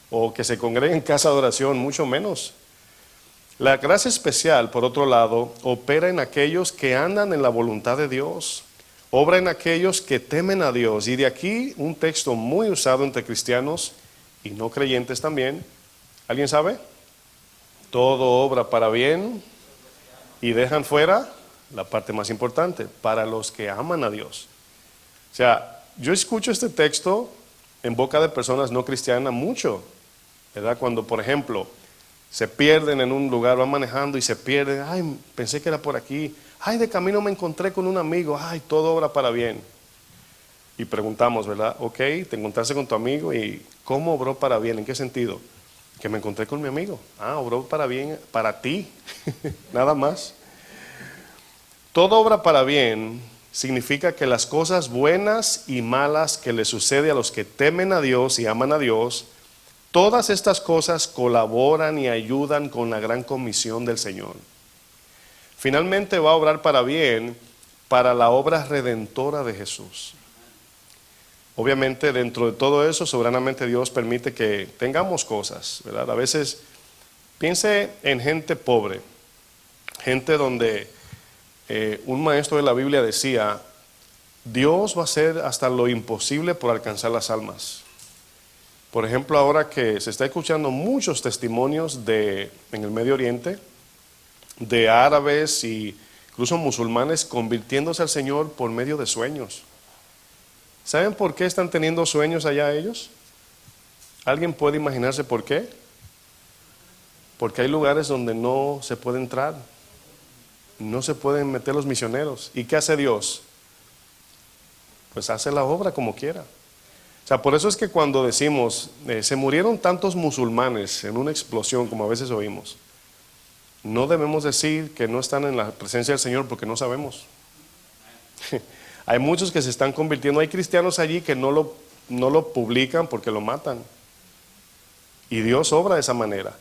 A: o que se congregue en casa de oración, mucho menos. La gracia especial, por otro lado, opera en aquellos que andan en la voluntad de Dios. obra en aquellos que temen a Dios. Y de aquí un texto muy usado entre cristianos y no creyentes también. ¿Alguien sabe? Todo obra para bien y dejan fuera la parte más importante, para los que aman a Dios. O sea, yo escucho este texto en boca de personas no cristianas mucho, ¿verdad? Cuando, por ejemplo, se pierden en un lugar, van manejando y se pierden. Ay, pensé que era por aquí. Ay, de camino me encontré con un amigo. Ay, todo obra para bien. Y preguntamos, ¿verdad? Ok, te encontraste con tu amigo y ¿cómo obró para bien? ¿En qué sentido? Que me encontré con mi amigo. Ah, obró para bien para ti. Nada más. Todo obra para bien significa que las cosas buenas y malas que le sucede a los que temen a Dios y aman a Dios, todas estas cosas colaboran y ayudan con la gran comisión del Señor. Finalmente va a obrar para bien para la obra redentora de Jesús. Obviamente dentro de todo eso, soberanamente Dios permite que tengamos cosas, ¿verdad? A veces piense en gente pobre, gente donde un maestro de la Biblia decía, Dios va a hacer hasta lo imposible por alcanzar las almas. Por ejemplo, ahora que se está escuchando muchos testimonios en el Medio Oriente, de árabes e incluso musulmanes convirtiéndose al Señor por medio de sueños. ¿Saben por qué están teniendo sueños allá ellos? ¿Alguien puede imaginarse por qué? Porque hay lugares donde no se puede entrar, no se pueden meter los misioneros. ¿Y qué hace Dios? Pues hace la obra como quiera. O sea, por eso es que cuando decimos, se murieron tantos musulmanes en una explosión, como a veces oímos, no debemos decir que no están en la presencia del Señor porque no sabemos. Hay muchos que se están convirtiendo, hay cristianos allí que no lo publican porque lo matan. Y Dios obra de esa manera.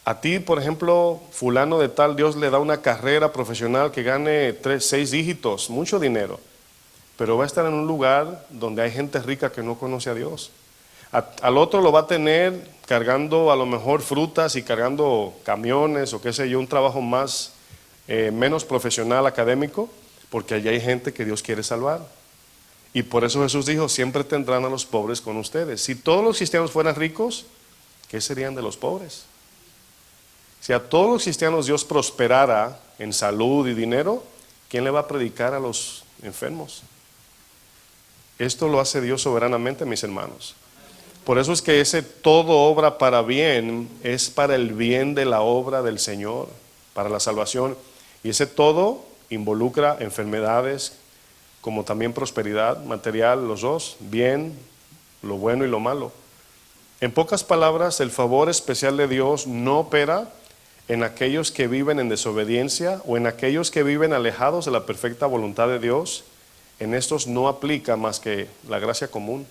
A: A ti, por ejemplo, fulano de tal, Dios le da una carrera profesional que gane 6 dígitos, mucho dinero. Pero va a estar en un lugar donde hay gente rica que no conoce a Dios. Al otro lo va a tener cargando a lo mejor frutas y cargando camiones o qué sé yo, un trabajo menos profesional, académico, porque allí hay gente que Dios quiere salvar. Y por eso Jesús dijo, siempre tendrán a los pobres con ustedes. Si todos los cristianos fueran ricos, ¿qué serían de los pobres? Si a todos los cristianos Dios prosperara en salud y dinero, ¿quién le va a predicar a los enfermos? Esto lo hace Dios soberanamente, mis hermanos. Por eso es que ese todo obra para bien es para el bien de la obra del Señor, para la salvación. Y ese todo involucra enfermedades como también prosperidad material, los dos, bien, lo bueno y lo malo. En pocas palabras, el favor especial de Dios no opera en aquellos que viven en desobediencia o en aquellos que viven alejados de la perfecta voluntad de Dios. En estos no aplica más que la gracia común.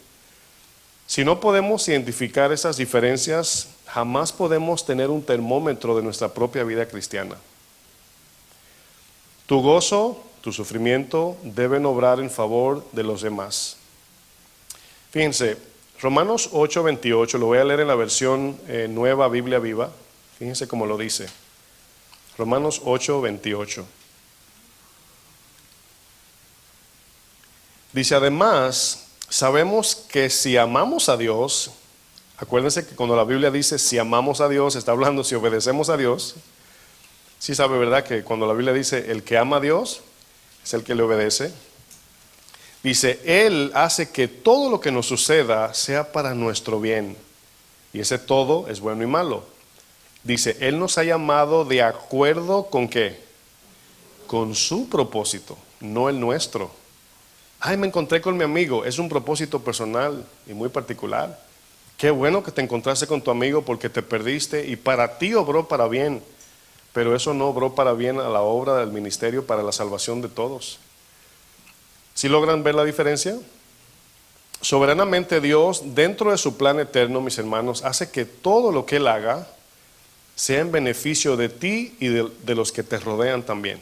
A: Si no podemos identificar esas diferencias, jamás podemos tener un termómetro de nuestra propia vida cristiana. Tu gozo, tu sufrimiento deben obrar en favor de los demás. Fíjense, Romanos 8:28, lo voy a leer en la versión Nueva Biblia Viva. Fíjense cómo lo dice. Romanos 8:28. Dice, además, sabemos que si amamos a Dios, acuérdense que cuando la Biblia dice si amamos a Dios, está hablando si obedecemos a Dios. Sí sabe, ¿verdad? Que cuando la Biblia dice el que ama a Dios es el que le obedece. Dice, Él hace que todo lo que nos suceda sea para nuestro bien. Y ese todo es bueno y malo. Dice, Él nos ha llamado de acuerdo con ¿qué? Con su propósito, no el nuestro. Ay, me encontré con mi amigo. Es un propósito personal y muy particular. Qué bueno que te encontraste con tu amigo porque te perdiste y para ti obró para bien. Pero eso no obró para bien a la obra del ministerio para la salvación de todos. ¿Sí logran ver la diferencia? Soberanamente Dios, dentro de su plan eterno, mis hermanos, hace que todo lo que Él haga sea en beneficio de ti y de los que te rodean también.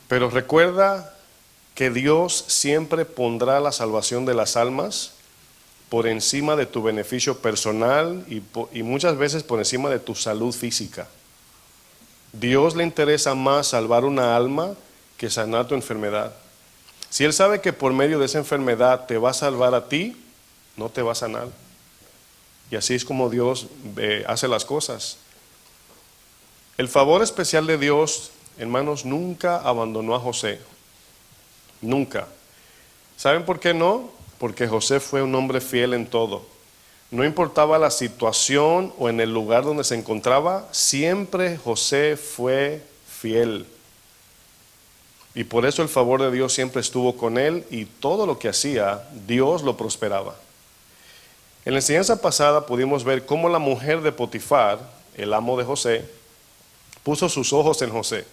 A: Pero recuerda que Dios siempre pondrá la salvación de las almas por encima de tu beneficio personal y muchas veces por encima de tu salud física. Dios le interesa más salvar una alma que sanar tu enfermedad. Si Él sabe que por medio de esa enfermedad te va a salvar a ti, no te va a sanar. Y así es como Dios hace las cosas. El favor especial de Dios, hermanos, nunca abandonó a José. Nunca. ¿Saben por qué no? Porque José fue un hombre fiel en todo. No importaba la situación o en el lugar donde se encontraba, siempre José fue fiel. Y por eso el favor de Dios siempre estuvo con él y todo lo que hacía, Dios lo prosperaba. En la enseñanza pasada pudimos ver cómo la mujer de Potifar, el amo de José, puso sus ojos en José.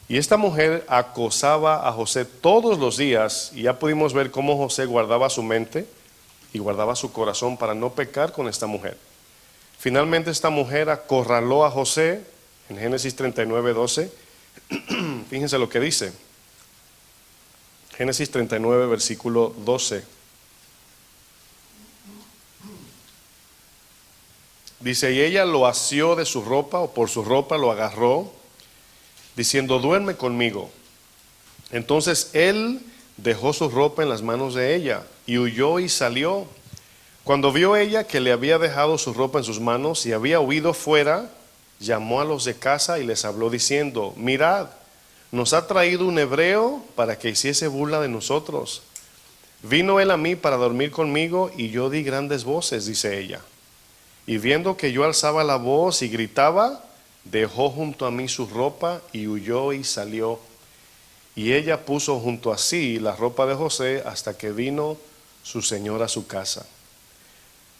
A: Y esta mujer acosaba a José todos los días y ya pudimos ver cómo José guardaba su mente y guardaba su corazón para no pecar con esta mujer. Finalmente esta mujer acorraló a José en Génesis 39:12. Fíjense lo que dice. Génesis 39, versículo 12. Dice, y ella lo asió de su ropa, o por su ropa lo agarró, diciendo, duerme conmigo. Entonces él dejó su ropa en las manos de ella y huyó y salió. Cuando vio ella que le había dejado su ropa en sus manos y había huido fuera, llamó a los de casa y les habló diciendo, mirad, nos ha traído un hebreo para que hiciese burla de nosotros. Vino él a mí para dormir conmigo y yo di grandes voces, dice ella. Y viendo que yo alzaba la voz y gritaba, dejó junto a mí su ropa y huyó y salió. Y ella puso junto a sí la ropa de José hasta que vino su señor a su casa.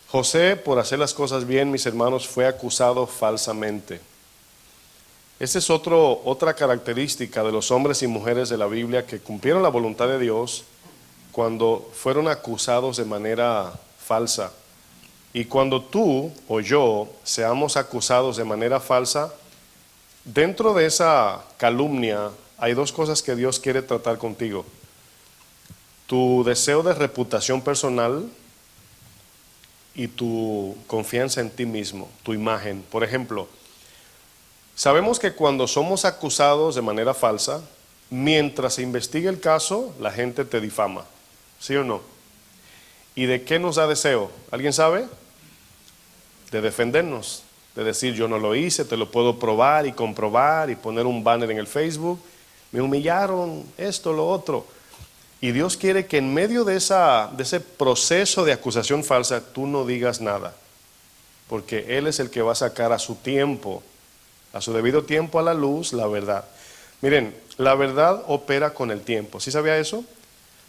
A: José, por hacer las cosas bien, mis hermanos, fue acusado falsamente. Esta es otra característica de los hombres y mujeres de la Biblia que cumplieron la voluntad de Dios cuando fueron acusados de manera falsa. Y cuando tú o yo seamos acusados de manera falsa, dentro de esa calumnia hay dos cosas que Dios quiere tratar contigo. Tu deseo de reputación personal y tu confianza en ti mismo, tu imagen. Por ejemplo, sabemos que cuando somos acusados de manera falsa, mientras se investiga el caso, la gente te difama. ¿Sí o no? ¿Y de qué nos da deseo? ¿Alguien sabe? De defendernos, de decir yo no lo hice, te lo puedo probar y comprobar y poner un banner en el Facebook, me humillaron, esto, lo otro. Y Dios quiere que en medio de ese proceso de acusación falsa tú no digas nada, porque Él es el que va a sacar a su tiempo, a su debido tiempo a la luz, la verdad. Miren, la verdad opera con el tiempo, ¿sí sabía eso?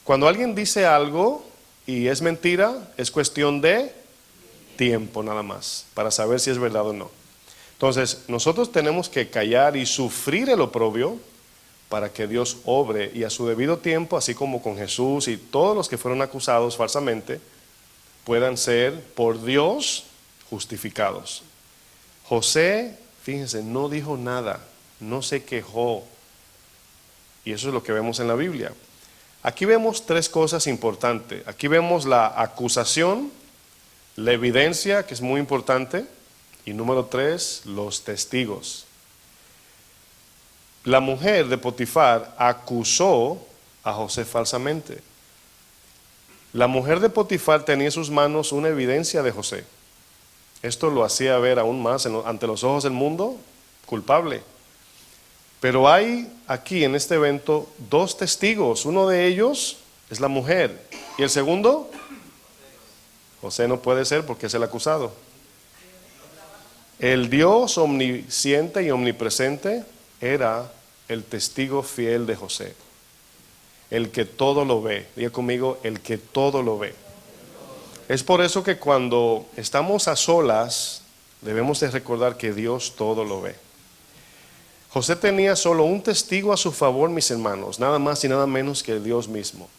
A: Cuando alguien dice algo y es mentira, es cuestión de tiempo nada más, para saber si es verdad o no. Entonces, nosotros tenemos que callar y sufrir el oprobio para que Dios obre y a su debido tiempo, así como con Jesús y todos los que fueron acusados falsamente, puedan ser por Dios justificados. José, fíjense, no dijo nada, no se quejó. Y eso es lo que vemos en la Biblia. Aquí vemos tres cosas importantes. Aquí vemos la acusación, la evidencia, que es muy importante, y número 3, los testigos. La mujer de Potifar acusó a José falsamente. La mujer de Potifar tenía en sus manos una evidencia de José. Esto lo hacía ver aún más ante los ojos del mundo culpable. Pero hay aquí en este evento dos testigos. Uno de ellos es la mujer. ¿Y el segundo? José no puede ser porque es el acusado. El Dios omnisciente y omnipresente era el testigo fiel de José. El que todo lo ve. Diga conmigo, el que todo lo ve. Es por eso que cuando estamos a solas, debemos de recordar que Dios todo lo ve. José tenía solo un testigo a su favor, mis hermanos, nada más y nada menos que Dios mismo.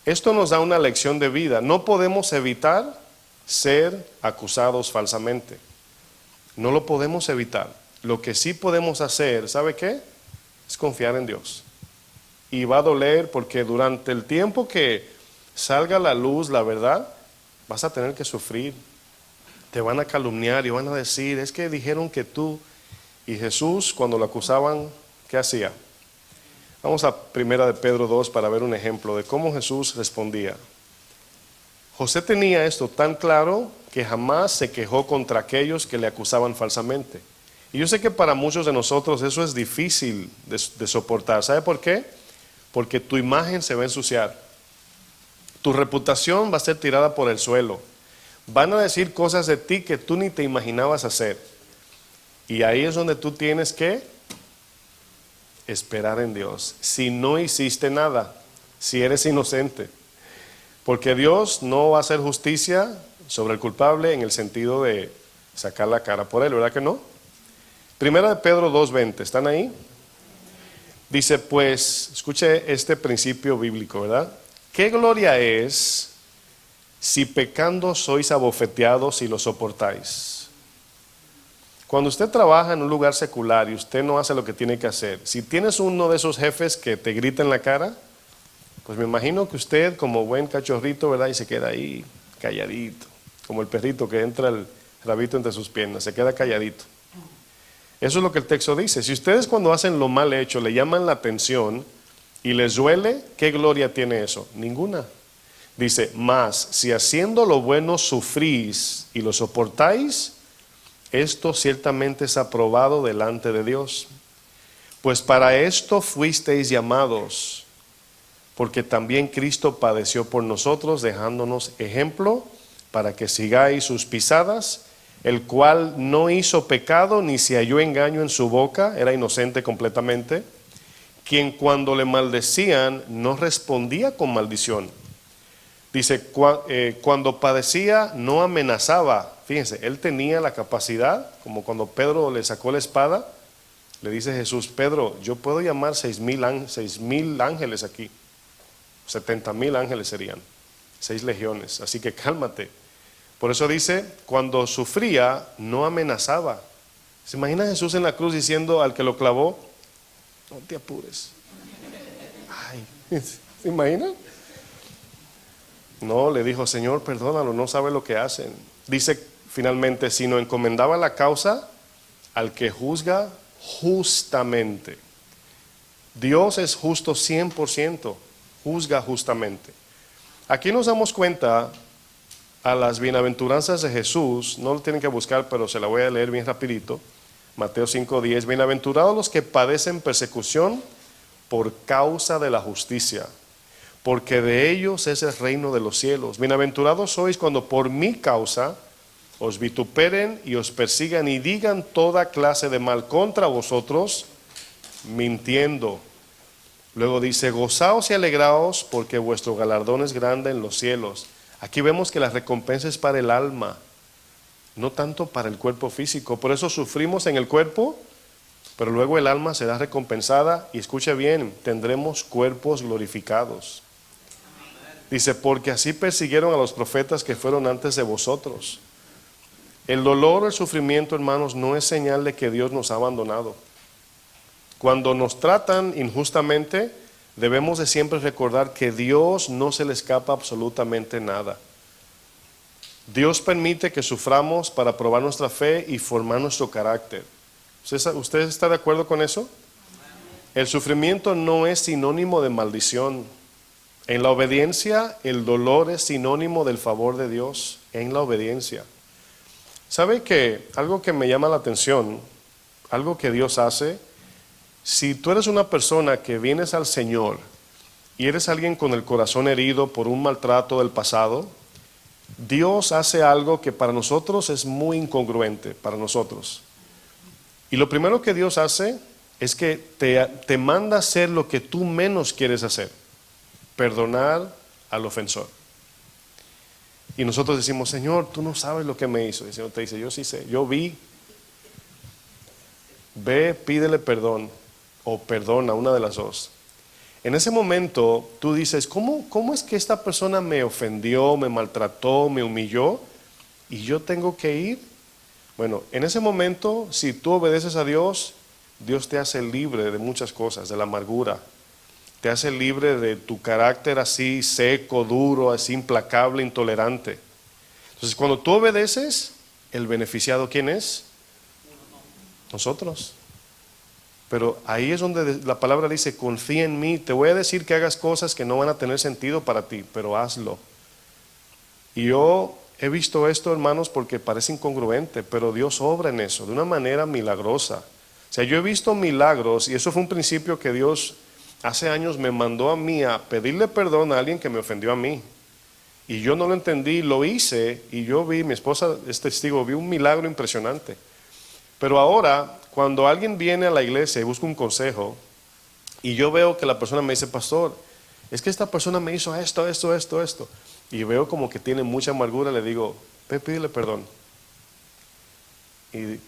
A: Esto nos da una lección de vida. No podemos evitar ser acusados falsamente. No lo podemos evitar. Lo que sí podemos hacer, ¿sabe qué? Es confiar en Dios. Y va a doler porque durante el tiempo que salga a la luz la verdad, vas a tener que sufrir. Te van a calumniar y van a decir, es que dijeron que tú. Y Jesús, cuando lo acusaban, ¿qué hacía? Vamos a Primera de Pedro 2 para ver un ejemplo de cómo Jesús respondía. José tenía esto tan claro que jamás se quejó contra aquellos que le acusaban falsamente. Y yo sé que para muchos de nosotros eso es difícil de soportar. ¿Sabe por qué? Porque tu imagen se va a ensuciar. Tu reputación va a ser tirada por el suelo. Van a decir cosas de ti que tú ni te imaginabas hacer. Y ahí es donde tú tienes que esperar en Dios. Si no hiciste nada, si eres inocente. Porque Dios no va a hacer justicia sobre el culpable en el sentido de sacar la cara por él, ¿verdad que no? Primera de Pedro 2:20, ¿están ahí? Dice, pues, escuche este principio bíblico, ¿verdad? ¿Qué gloria es si pecando sois abofeteados y lo soportáis? Cuando usted trabaja en un lugar secular y usted no hace lo que tiene que hacer, si tienes uno de esos jefes que te grita en la cara, pues me imagino que usted como buen cachorrito, ¿verdad? Y se queda ahí calladito, como el perrito que entra el rabito entre sus piernas, se queda calladito. Eso es lo que el texto dice. Si ustedes cuando hacen lo mal hecho le llaman la atención y les duele, ¿qué gloria tiene eso? Ninguna. Dice, mas si haciendo lo bueno sufrís y lo soportáis, esto ciertamente es aprobado delante de Dios. Pues para esto fuisteis llamados, porque también Cristo padeció por nosotros, dejándonos ejemplo para que sigáis sus pisadas, el cual no hizo pecado ni se halló engaño en su boca, era inocente completamente, quien cuando le maldecían no respondía con maldición. Dice, cuando padecía no amenazaba. Fíjense, él tenía la capacidad, como cuando Pedro le sacó la espada, le dice Jesús, Pedro, yo puedo llamar 6,000 ángeles aquí, 70,000 ángeles serían, 6 legiones, así que cálmate. Por eso dice, cuando sufría, no amenazaba. ¿Se imagina Jesús en la cruz diciendo al que lo clavó, no te apures? Ay, ¿se imagina? No, le dijo, Señor, perdónalo, no sabe lo que hacen. Dice finalmente, sino encomendaba la causa al que juzga justamente. Dios es justo 100%, juzga justamente. Aquí nos damos cuenta a las bienaventuranzas de Jesús, no lo tienen que buscar, pero se la voy a leer bien rapidito. Mateo 5:10, bienaventurados los que padecen persecución por causa de la justicia, porque de ellos es el reino de los cielos. Bienaventurados sois cuando por mi causa os vituperen y os persigan y digan toda clase de mal contra vosotros, mintiendo. Luego dice, gozaos y alegraos porque vuestro galardón es grande en los cielos. Aquí vemos que la recompensa es para el alma, no tanto para el cuerpo físico. Por eso sufrimos en el cuerpo, pero luego el alma será recompensada y escuche bien, tendremos cuerpos glorificados. Dice, porque así persiguieron a los profetas que fueron antes de vosotros. El dolor o el sufrimiento, hermanos, no es señal de que Dios nos ha abandonado. Cuando nos tratan injustamente, debemos de siempre recordar que Dios no se le escapa absolutamente nada. Dios permite que suframos para probar nuestra fe y formar nuestro carácter. ¿Usted está de acuerdo con eso? El sufrimiento no es sinónimo de maldición. En la obediencia, el dolor es sinónimo del favor de Dios. En la obediencia. ¿Sabe que algo que me llama la atención, algo que Dios hace? Si tú eres una persona que vienes al Señor y eres alguien con el corazón herido por un maltrato del pasado, Dios hace algo que para nosotros es muy incongruente, para nosotros. Y lo primero que Dios hace es que te manda a hacer lo que tú menos quieres hacer, perdonar al ofensor. Y nosotros decimos, Señor, tú no sabes lo que me hizo. Y el Señor te dice, yo sí sé, yo vi. Ve, pídele perdón o perdona, una de las dos. En ese momento tú dices, ¿cómo es que esta persona me ofendió, me maltrató, me humilló y yo tengo que ir? Bueno, en ese momento, si tú obedeces a Dios, Dios te hace libre de muchas cosas, de la amargura. Te hace libre de tu carácter así seco, duro, así implacable, intolerante. Entonces, cuando tú obedeces, ¿el beneficiado quién es? Nosotros. Pero ahí es donde la palabra dice, confía en mí, te voy a decir que hagas cosas que no van a tener sentido para ti, pero hazlo. Y yo he visto esto, hermanos, porque parece incongruente, pero Dios obra en eso de una manera milagrosa. O sea, yo he visto milagros, y eso fue un principio que Dios hace años me mandó a mí a pedirle perdón a alguien que me ofendió a mí. Y yo no lo entendí, lo hice, y yo vi, mi esposa es testigo, vi un milagro impresionante. Pero ahora, cuando alguien viene a la iglesia y busca un consejo, y yo veo que la persona me dice, pastor, es que esta persona me hizo esto, y veo como que tiene mucha amargura, le digo, ve, pídele perdón. ¿Y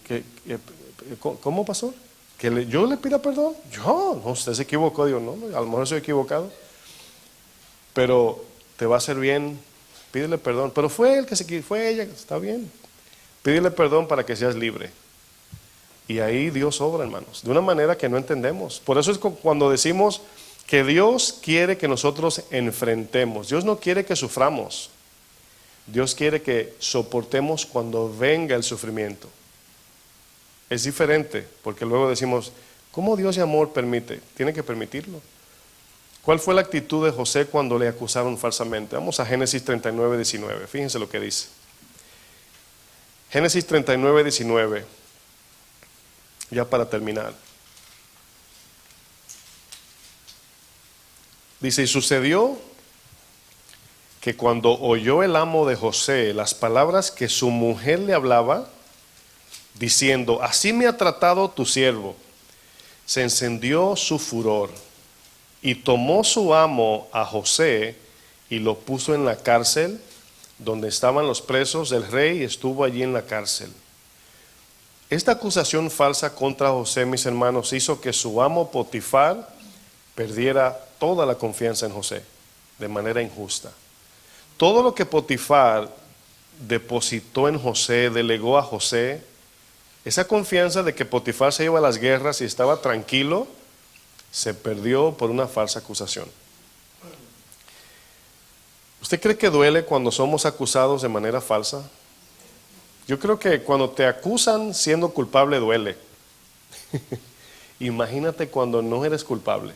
A: cómo, pastor? ¿Que yo le pida perdón? Yo, no, usted se equivocó. Digo, no, a lo mejor soy equivocado, pero te va a hacer bien, pídele perdón. Pero fue él que fue ella, está bien. Pídele perdón para que seas libre. Y ahí Dios obra, hermanos, de una manera que no entendemos. Por eso es cuando decimos que Dios quiere que nosotros enfrentemos. Dios no quiere que suframos. Dios quiere que soportemos cuando venga el sufrimiento. Es diferente, porque luego decimos, ¿cómo Dios de amor permite? Tiene que permitirlo. ¿Cuál fue la actitud de José cuando le acusaron falsamente? Vamos a Génesis 39, 19. Fíjense lo que dice. Génesis 39, 19. Ya para terminar. Dice, y sucedió que cuando oyó el amo de José las palabras que su mujer le hablaba, diciendo, así me ha tratado tu siervo, se encendió su furor y tomó su amo a José y lo puso en la cárcel donde estaban los presos del rey, y estuvo allí en la cárcel. Esta acusación falsa contra José, mis hermanos, hizo que su amo Potifar perdiera toda la confianza en José de manera injusta. Todo lo que Potifar depositó en José, delegó a José, esa confianza de que Potifar se iba a las guerras y estaba tranquilo, se perdió por una falsa acusación. ¿Usted cree que duele cuando somos acusados de manera falsa? Yo creo que cuando te acusan siendo culpable duele. Imagínate cuando no eres culpable.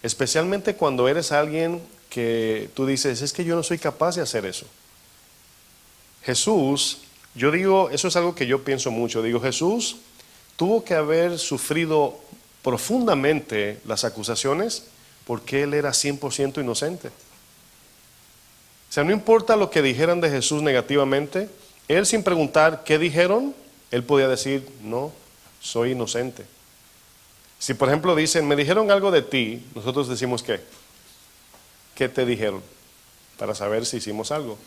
A: Especialmente cuando eres alguien que tú dices, es que yo no soy capaz de hacer eso. Jesús, yo digo, eso es algo que yo pienso mucho, digo, Jesús tuvo que haber sufrido profundamente las acusaciones porque Él era 100% inocente. O sea, no importa lo que dijeran de Jesús negativamente, Él sin preguntar qué dijeron, Él podía decir, no, soy inocente. Si por ejemplo dicen, me dijeron algo de ti, nosotros decimos ¿qué? ¿Qué te dijeron? Para saber si hicimos algo.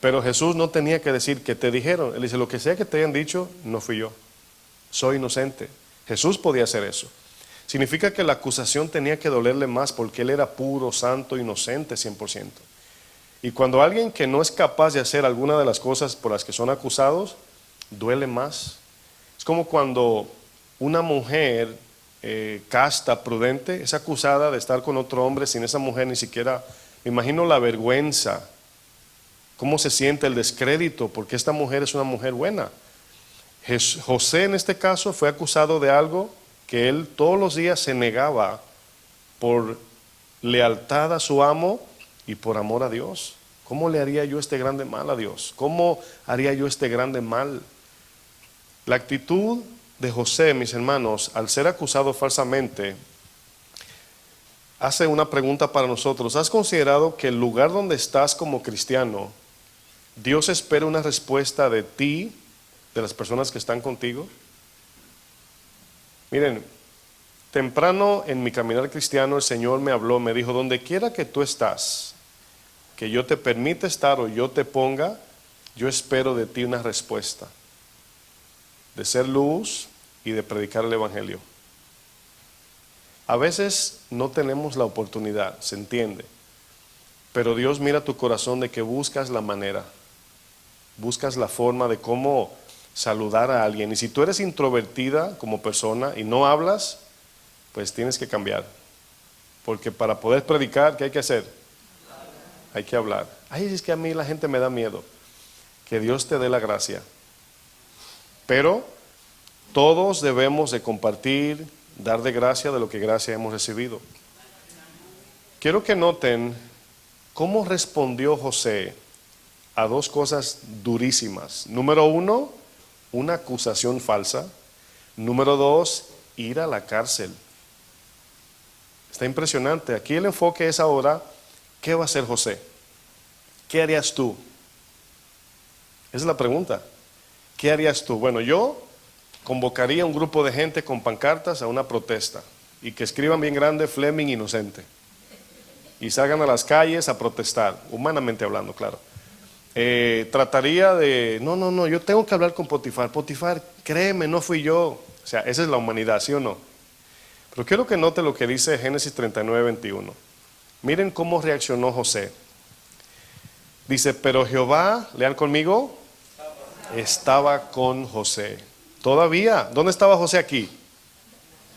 A: Pero Jesús no tenía que decir qué te dijeron. Él dice, lo que sea que te hayan dicho, no fui yo. Soy inocente. Jesús podía hacer eso. Significa que la acusación tenía que dolerle más porque Él era puro, santo, inocente 100%. Y cuando alguien que no es capaz de hacer alguna de las cosas por las que son acusados, duele más. Es como cuando una mujer casta, prudente, es acusada de estar con otro hombre sin esa mujer ni siquiera, me imagino la vergüenza, cómo se siente el descrédito, porque esta mujer es una mujer buena. José en este caso fue acusado de algo que él todos los días se negaba por lealtad a su amo y por amor a Dios. ¿Cómo le haría yo este grande mal a Dios? ¿Cómo haría yo este grande mal? La actitud de José, mis hermanos, al ser acusado falsamente, hace una pregunta para nosotros. ¿Has considerado que el lugar donde estás como cristiano, Dios espera una respuesta de ti, de las personas que están contigo? Miren, temprano en mi caminar cristiano el Señor me habló, me dijo, donde quiera que tú estás, que yo te permita estar o yo te ponga, yo espero de ti una respuesta, de ser luz y de predicar el Evangelio. A veces no tenemos la oportunidad, se entiende, pero Dios mira tu corazón de que buscas la manera, buscas la forma de cómo saludar a alguien. Y si tú eres introvertida como persona y no hablas, pues tienes que cambiar, porque para poder predicar, ¿qué hay que hacer? Hay que hablar. Ay, es que a mí la gente me da miedo. Que Dios te dé la gracia. Pero Todos debemos de compartir, dar de gracia de lo que gracia hemos recibido. Quiero que noten cómo respondió José a dos cosas durísimas. Número uno, una acusación falsa. Número dos, ir a la cárcel. Está impresionante. Aquí el enfoque es ahora, ¿qué va a hacer José? ¿Qué harías tú? Esa es la pregunta. ¿Qué harías tú? Bueno, yo convocaría a un grupo de gente con pancartas a una protesta y que escriban bien grande Fleming inocente y salgan a las calles a protestar, humanamente hablando, claro. Trataría de, no, yo tengo que hablar con Potifar. Potifar, créeme, no fui yo. O sea, esa es la humanidad, ¿sí o no? Pero quiero que note lo que dice Génesis 39:21. Miren cómo reaccionó José. Dice, pero Jehová, lean conmigo, estaba con José. Todavía, ¿dónde estaba José aquí?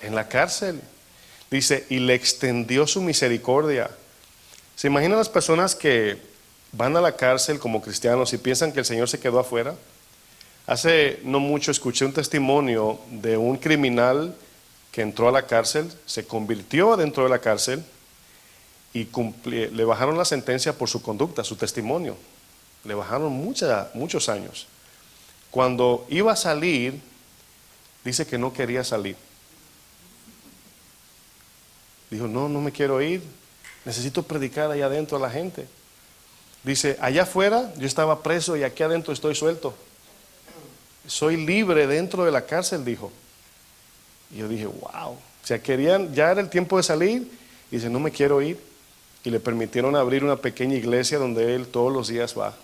A: En la cárcel. Dice, y le extendió su misericordia. ¿Se imaginan las personas que van a la cárcel como cristianos y piensan que el Señor se quedó afuera? Hace no mucho escuché un testimonio de un criminal que entró a la cárcel, se convirtió dentro de la cárcel y le bajaron la sentencia por su conducta, su testimonio. Le bajaron muchos años. Cuando iba a salir, dice que no quería salir. Dijo, no me quiero ir, necesito predicar allá adentro a la gente. Dice, allá afuera yo estaba preso y aquí adentro estoy suelto. Soy libre dentro de la cárcel, dijo. Y yo dije, wow. O sea, ya era el tiempo de salir. Y dice, no me quiero ir. Y le permitieron abrir una pequeña iglesia donde él todos los días va.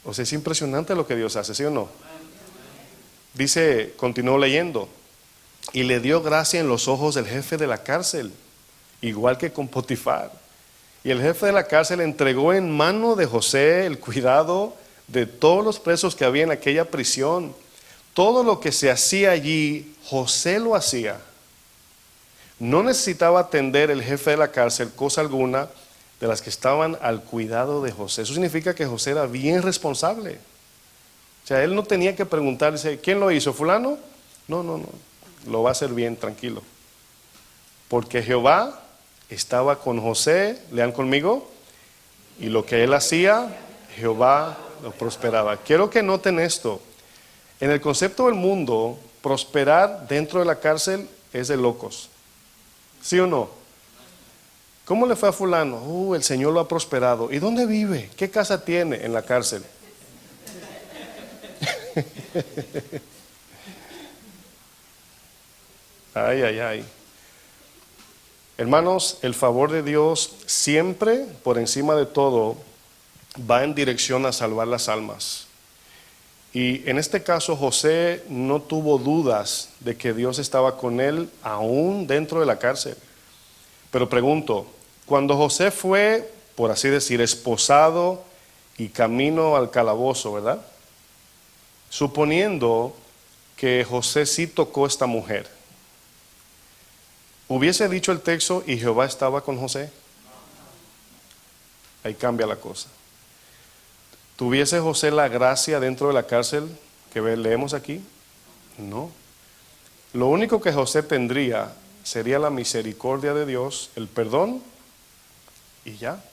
A: O sea, es impresionante lo que Dios hace, ¿sí o no? Dice, continuó leyendo. Y le dio gracia en los ojos del jefe de la cárcel, igual que con Potifar. Y el jefe de la cárcel entregó en mano de José el cuidado de todos los presos que había en aquella prisión. Todo lo que se hacía allí, José lo hacía. No necesitaba atender el jefe de la cárcel cosa alguna de las que estaban al cuidado de José. Eso significa que José era bien responsable. O sea, él no tenía que preguntarse, ¿quién lo hizo? ¿Fulano? No. Lo va a hacer bien, tranquilo. Porque Jehová estaba con José, lean conmigo, y lo que él hacía, Jehová lo prosperaba. Quiero que noten esto. En el concepto del mundo, prosperar dentro de la cárcel es de locos. ¿Sí o no? ¿Cómo le fue a fulano? El Señor lo ha prosperado. ¿Y dónde vive? ¿Qué casa tiene? En la cárcel. Ay. Hermanos, el favor de Dios siempre, por encima de todo, va en dirección a salvar las almas. Y en este caso José no tuvo dudas de que Dios estaba con él aún dentro de la cárcel. Pero pregunto, cuando José fue, por así decir, esposado y camino al calabozo, ¿verdad? Suponiendo que José sí tocó a esta mujer, ¿hubiese dicho el texto y Jehová estaba con José? Ahí cambia la cosa. ¿Tuviese José la gracia dentro de la cárcel que leemos aquí? No. Lo único que José tendría sería la misericordia de Dios, el perdón y ya.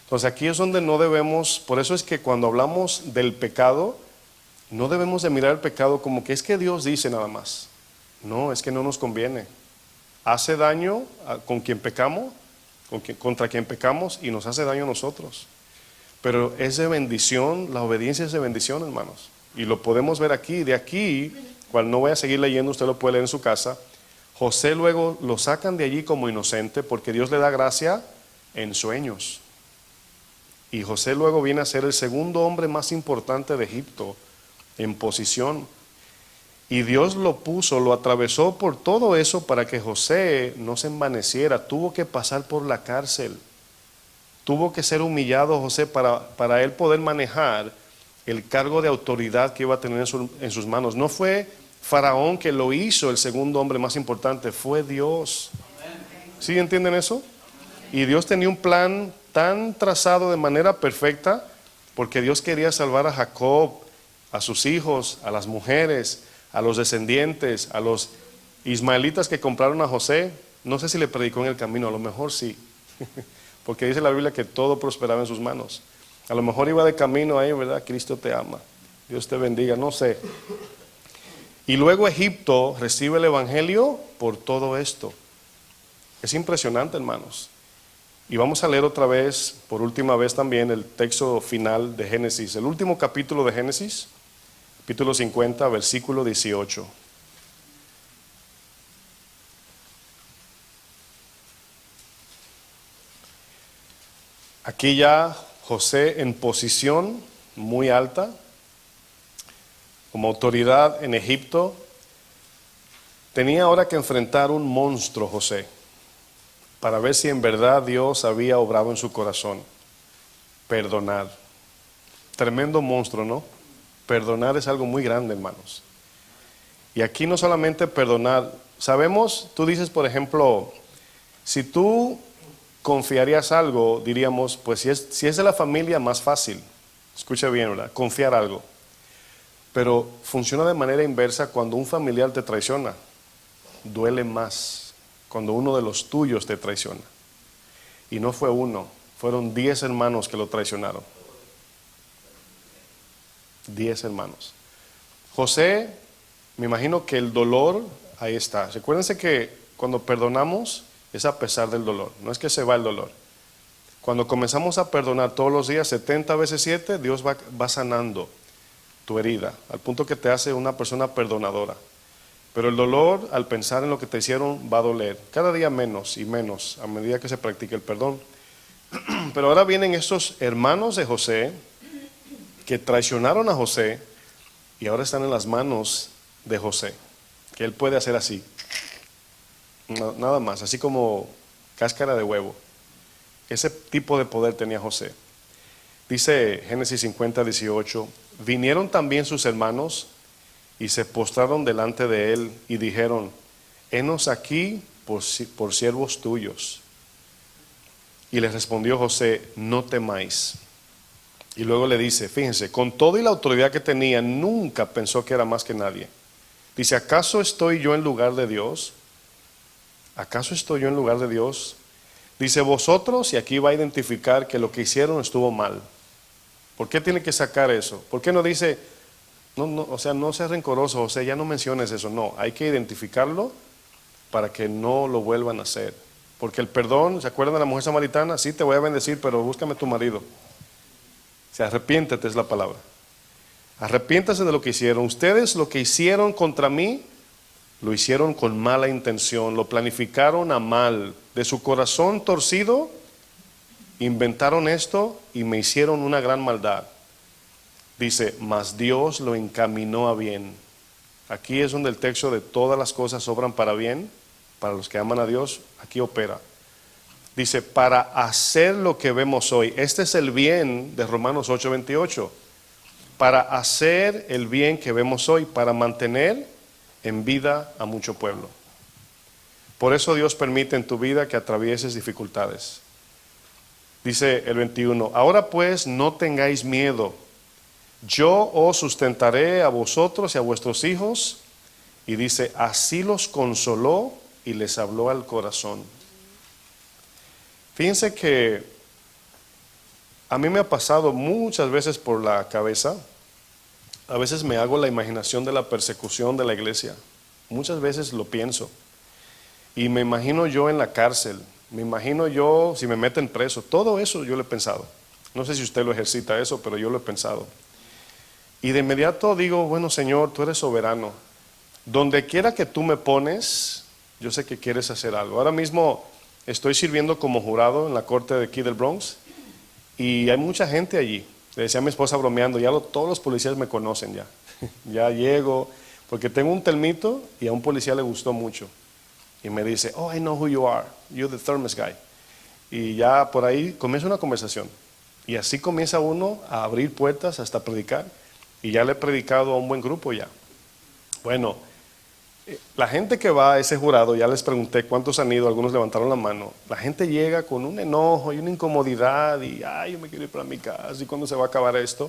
A: Entonces aquí es donde no debemos, por eso es que cuando hablamos del pecado, no debemos de mirar el pecado como que es que Dios dice nada más. No, es que no nos conviene. Hace daño con quien pecamos, contra quien pecamos y nos hace daño a nosotros. Pero es de bendición, la obediencia es de bendición, hermanos. Y lo podemos ver aquí, de aquí, cual no voy a seguir leyendo, usted lo puede leer en su casa. José luego lo sacan de allí como inocente porque Dios le da gracia en sueños. Y José luego viene a ser el segundo hombre más importante de Egipto en posición. Y Dios lo puso, lo atravesó por todo eso para que José no se envaneciera. Tuvo que pasar por la cárcel. Tuvo que ser humillado José para él poder manejar el cargo de autoridad que iba a tener en sus manos. No fue Faraón que lo hizo el segundo hombre más importante, fue Dios. ¿Sí entienden eso? Y Dios tenía un plan tan trazado de manera perfecta porque Dios quería salvar a Jacob a sus hijos, a las mujeres, a los descendientes, a los ismaelitas que compraron a José. No sé si le predicó en el camino, a lo mejor sí, porque dice la Biblia que todo prosperaba en sus manos. A lo mejor iba de camino ahí, ¿verdad? Cristo te ama, Dios te bendiga, no sé. Y luego Egipto recibe el evangelio por todo esto. Es impresionante, hermanos. Y vamos a leer otra vez, por última vez también, el texto final de Génesis, el último capítulo de Génesis, capítulo 50, versículo 18. Aquí ya José en posición muy alta, como autoridad en Egipto, tenía ahora que enfrentar un monstruo José, para ver si en verdad Dios había obrado en su corazón. Perdonar. Tremendo monstruo, ¿no? Perdonar es algo muy grande, hermanos. Y aquí no solamente perdonar. Sabemos, tú dices, por ejemplo, si tú confiarías algo, diríamos, pues si es de la familia, más fácil. Escucha bien, ¿verdad? Confiar algo. Pero funciona de manera inversa cuando un familiar te traiciona. Duele más cuando uno de los tuyos te traiciona. Y no fue uno, fueron 10 hermanos que lo traicionaron. 10 hermanos. José, me imagino que el dolor, ahí está. Recuérdense que cuando perdonamos es a pesar del dolor, no es que se va el dolor. Cuando comenzamos a perdonar todos los días, 70 veces 7, Dios va sanando tu herida, al punto que te hace una persona perdonadora. Pero el dolor, al pensar en lo que te hicieron, va a doler. Cada día menos y menos, a medida que se practique el perdón. Pero ahora vienen estos hermanos de José, que traicionaron a José, y ahora están en las manos de José, que él puede hacer así. Nada más, así como cáscara de huevo. Ese tipo de poder tenía José. Dice Génesis 50, 18, vinieron también sus hermanos y se postraron delante de él y dijeron, henos aquí por siervos tuyos. Y les respondió José, no temáis. Y luego le dice, fíjense, con toda y la autoridad que tenía, nunca pensó que era más que nadie. Dice, ¿acaso estoy yo en lugar de Dios? ¿Acaso estoy yo en lugar de Dios? Dice, vosotros, y aquí va a identificar que lo que hicieron estuvo mal. ¿Por qué tiene que sacar eso? ¿Por qué no dice, o sea, no seas rencoroso, José, ya no menciones eso? No, hay que identificarlo para que no lo vuelvan a hacer. Porque el perdón, ¿se acuerdan de la mujer samaritana? Sí, te voy a bendecir, pero búscame tu marido. O sea, arrepiéntete es la palabra. Arrepiéntase de lo que hicieron. Ustedes lo que hicieron contra mí, lo hicieron con mala intención, lo planificaron a mal. De su corazón torcido, inventaron esto y me hicieron una gran maldad. Dice, mas Dios lo encaminó a bien. Aquí es donde el texto de todas las cosas obran para bien, para los que aman a Dios, aquí opera. Dice, para hacer lo que vemos hoy. Este es el bien de Romanos 8:28. Para hacer el bien que vemos hoy, para mantener en vida a mucho pueblo. Por eso Dios permite en tu vida que atravieses dificultades. Dice el 21, ahora pues no tengáis miedo. Yo os sustentaré a vosotros y a vuestros hijos. Y dice, así los consoló y les habló al corazón. Fíjense que a mí me ha pasado muchas veces por la cabeza, a veces me hago la imaginación de la persecución de la iglesia, muchas veces lo pienso, y me imagino yo en la cárcel, me imagino yo si me meten preso, todo eso yo lo he pensado. No sé si usted lo ejercita eso, pero yo lo he pensado. Y de inmediato digo, bueno Señor, tú eres soberano, donde quiera que tú me pones, yo sé que quieres hacer algo. Ahora mismo estoy sirviendo como jurado en la corte de aquí del Bronx y hay mucha gente allí. Le decía a mi esposa bromeando, todos los policías me conocen ya. Ya llego, porque tengo un termito y a un policía le gustó mucho. Y me dice, oh, I know who you are, you're the thermos guy. Y ya por ahí comienza una conversación. Y así comienza uno a abrir puertas hasta predicar. Y ya le he predicado a un buen grupo ya. Bueno, la gente que va a ese jurado, ya les pregunté cuántos han ido, algunos levantaron la mano. La gente llega con un enojo y una incomodidad y, ay, yo me quiero ir para mi casa, ¿y cuándo se va a acabar esto?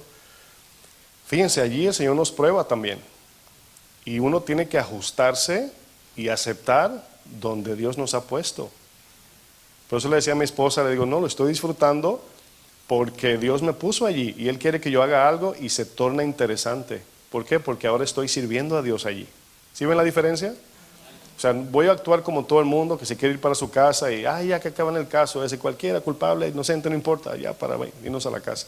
A: Fíjense, allí el Señor nos prueba también. Y uno tiene que ajustarse y aceptar donde Dios nos ha puesto. Por eso le decía a mi esposa, le digo, no, lo estoy disfrutando porque Dios me puso allí y Él quiere que yo haga algo y se torna interesante. ¿Por qué? Porque ahora estoy sirviendo a Dios allí. ¿Sí ven la diferencia? O sea, voy a actuar como todo el mundo que se quiere ir para su casa y, ya que acaban el caso, ese cualquiera culpable, inocente, no importa, ya para irnos a la casa.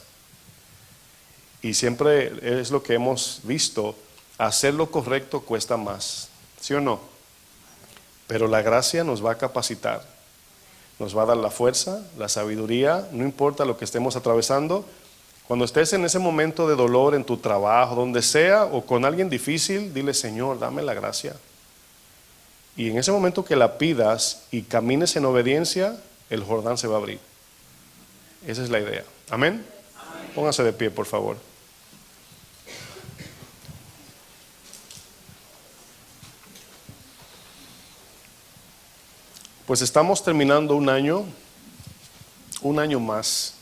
A: Y siempre es lo que hemos visto, hacer lo correcto cuesta más, ¿sí o no? Pero la gracia nos va a capacitar, nos va a dar la fuerza, la sabiduría, no importa lo que estemos atravesando. Cuando estés en ese momento de dolor en tu trabajo, donde sea, o con alguien difícil, dile, Señor, dame la gracia. Y en ese momento que la pidas y camines en obediencia, el Jordán se va a abrir. Esa es la idea. ¿Amén? Póngase de pie, por favor. Pues estamos terminando un año más.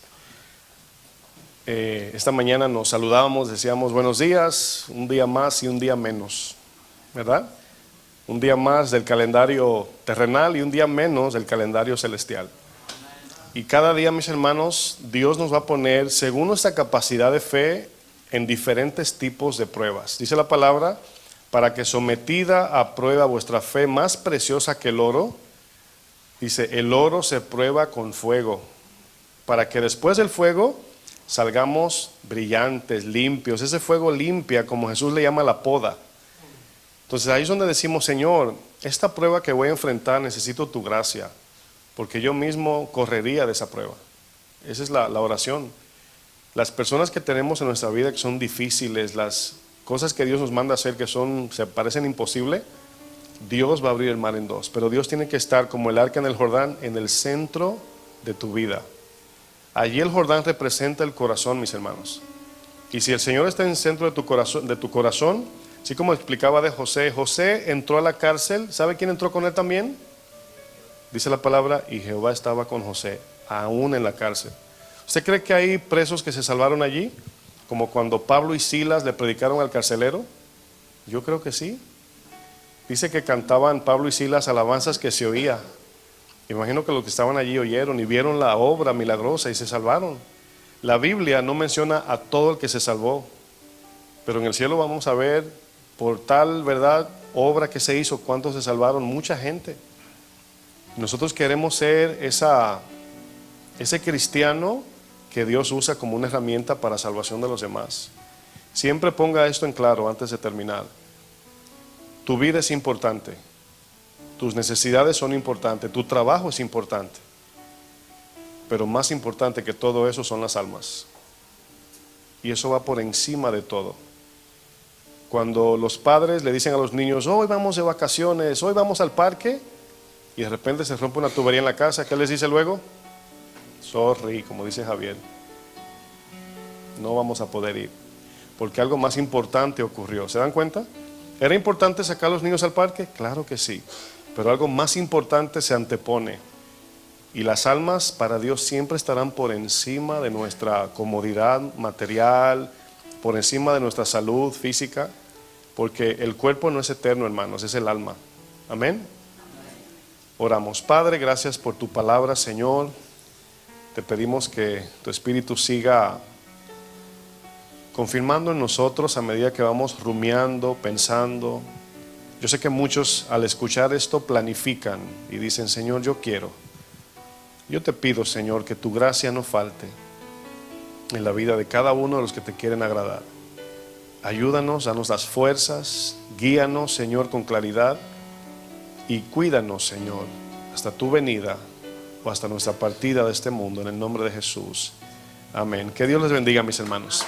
A: Esta mañana nos saludábamos, decíamos buenos días, un día más y un día menos, ¿verdad? Un día más del calendario terrenal y un día menos del calendario celestial. Y cada día, mis hermanos, Dios nos va a poner, según nuestra capacidad de fe, en diferentes tipos de pruebas. Dice la palabra, para que sometida a prueba vuestra fe más preciosa que el oro, dice, el oro se prueba con fuego, para que después del fuego salgamos brillantes, limpios. Ese fuego limpia, como Jesús le llama la poda. Entonces ahí es donde decimos, Señor, esta prueba que voy a enfrentar necesito tu gracia, porque yo mismo correría de esa prueba. Esa es la oración. Las personas que tenemos en nuestra vida que son difíciles, las cosas que Dios nos manda hacer que se parecen imposibles, Dios va a abrir el mar en dos, pero Dios tiene que estar como el arca en el Jordán, en el centro de tu vida. Allí el Jordán representa el corazón, mis hermanos. Y si el Señor está en el centro de tu corazón, así como explicaba de José, José entró a la cárcel, ¿sabe quién entró con él también? Dice la palabra, y Jehová estaba con José, aún en la cárcel. ¿Usted cree que hay presos que se salvaron allí? Como cuando Pablo y Silas le predicaron al carcelero. Yo creo que sí. Dice que cantaban Pablo y Silas alabanzas que se oía. Imagino que los que estaban allí oyeron y vieron la obra milagrosa y se salvaron. La Biblia no menciona a todo el que se salvó, pero en el cielo vamos a ver por tal verdad, obra que se hizo, cuántos se salvaron, mucha gente. Nosotros queremos ser ese cristiano que Dios usa como una herramienta para salvación de los demás. Siempre ponga esto en claro antes de terminar. Tu vida es importante, tus necesidades son importantes, tu trabajo es importante, pero más importante que todo eso son las almas. Y eso va por encima de todo. Cuando los padres le dicen a los niños, hoy vamos de vacaciones, hoy vamos al parque, y de repente se rompe una tubería en la casa, ¿qué les dice luego? Sorry, como dice Javier, no vamos a poder ir, porque algo más importante ocurrió. ¿Se dan cuenta? ¿Era importante sacar a los niños al parque? Claro que sí, pero algo más importante se antepone. Y las almas para Dios siempre estarán por encima de nuestra comodidad material, por encima de nuestra salud física, porque el cuerpo no es eterno, hermanos, es el alma. Amén. Oramos. Padre, gracias por tu palabra, Señor. Te pedimos que tu Espíritu siga confirmando en nosotros a medida que vamos rumiando, pensando. Yo sé que muchos al escuchar esto planifican y dicen, Señor, yo quiero. Yo te pido, Señor, que tu gracia no falte en la vida de cada uno de los que te quieren agradar. Ayúdanos, danos las fuerzas, guíanos, Señor, con claridad y cuídanos, Señor, hasta tu venida o hasta nuestra partida de este mundo, en el nombre de Jesús. Amén. Que Dios les bendiga, mis hermanos.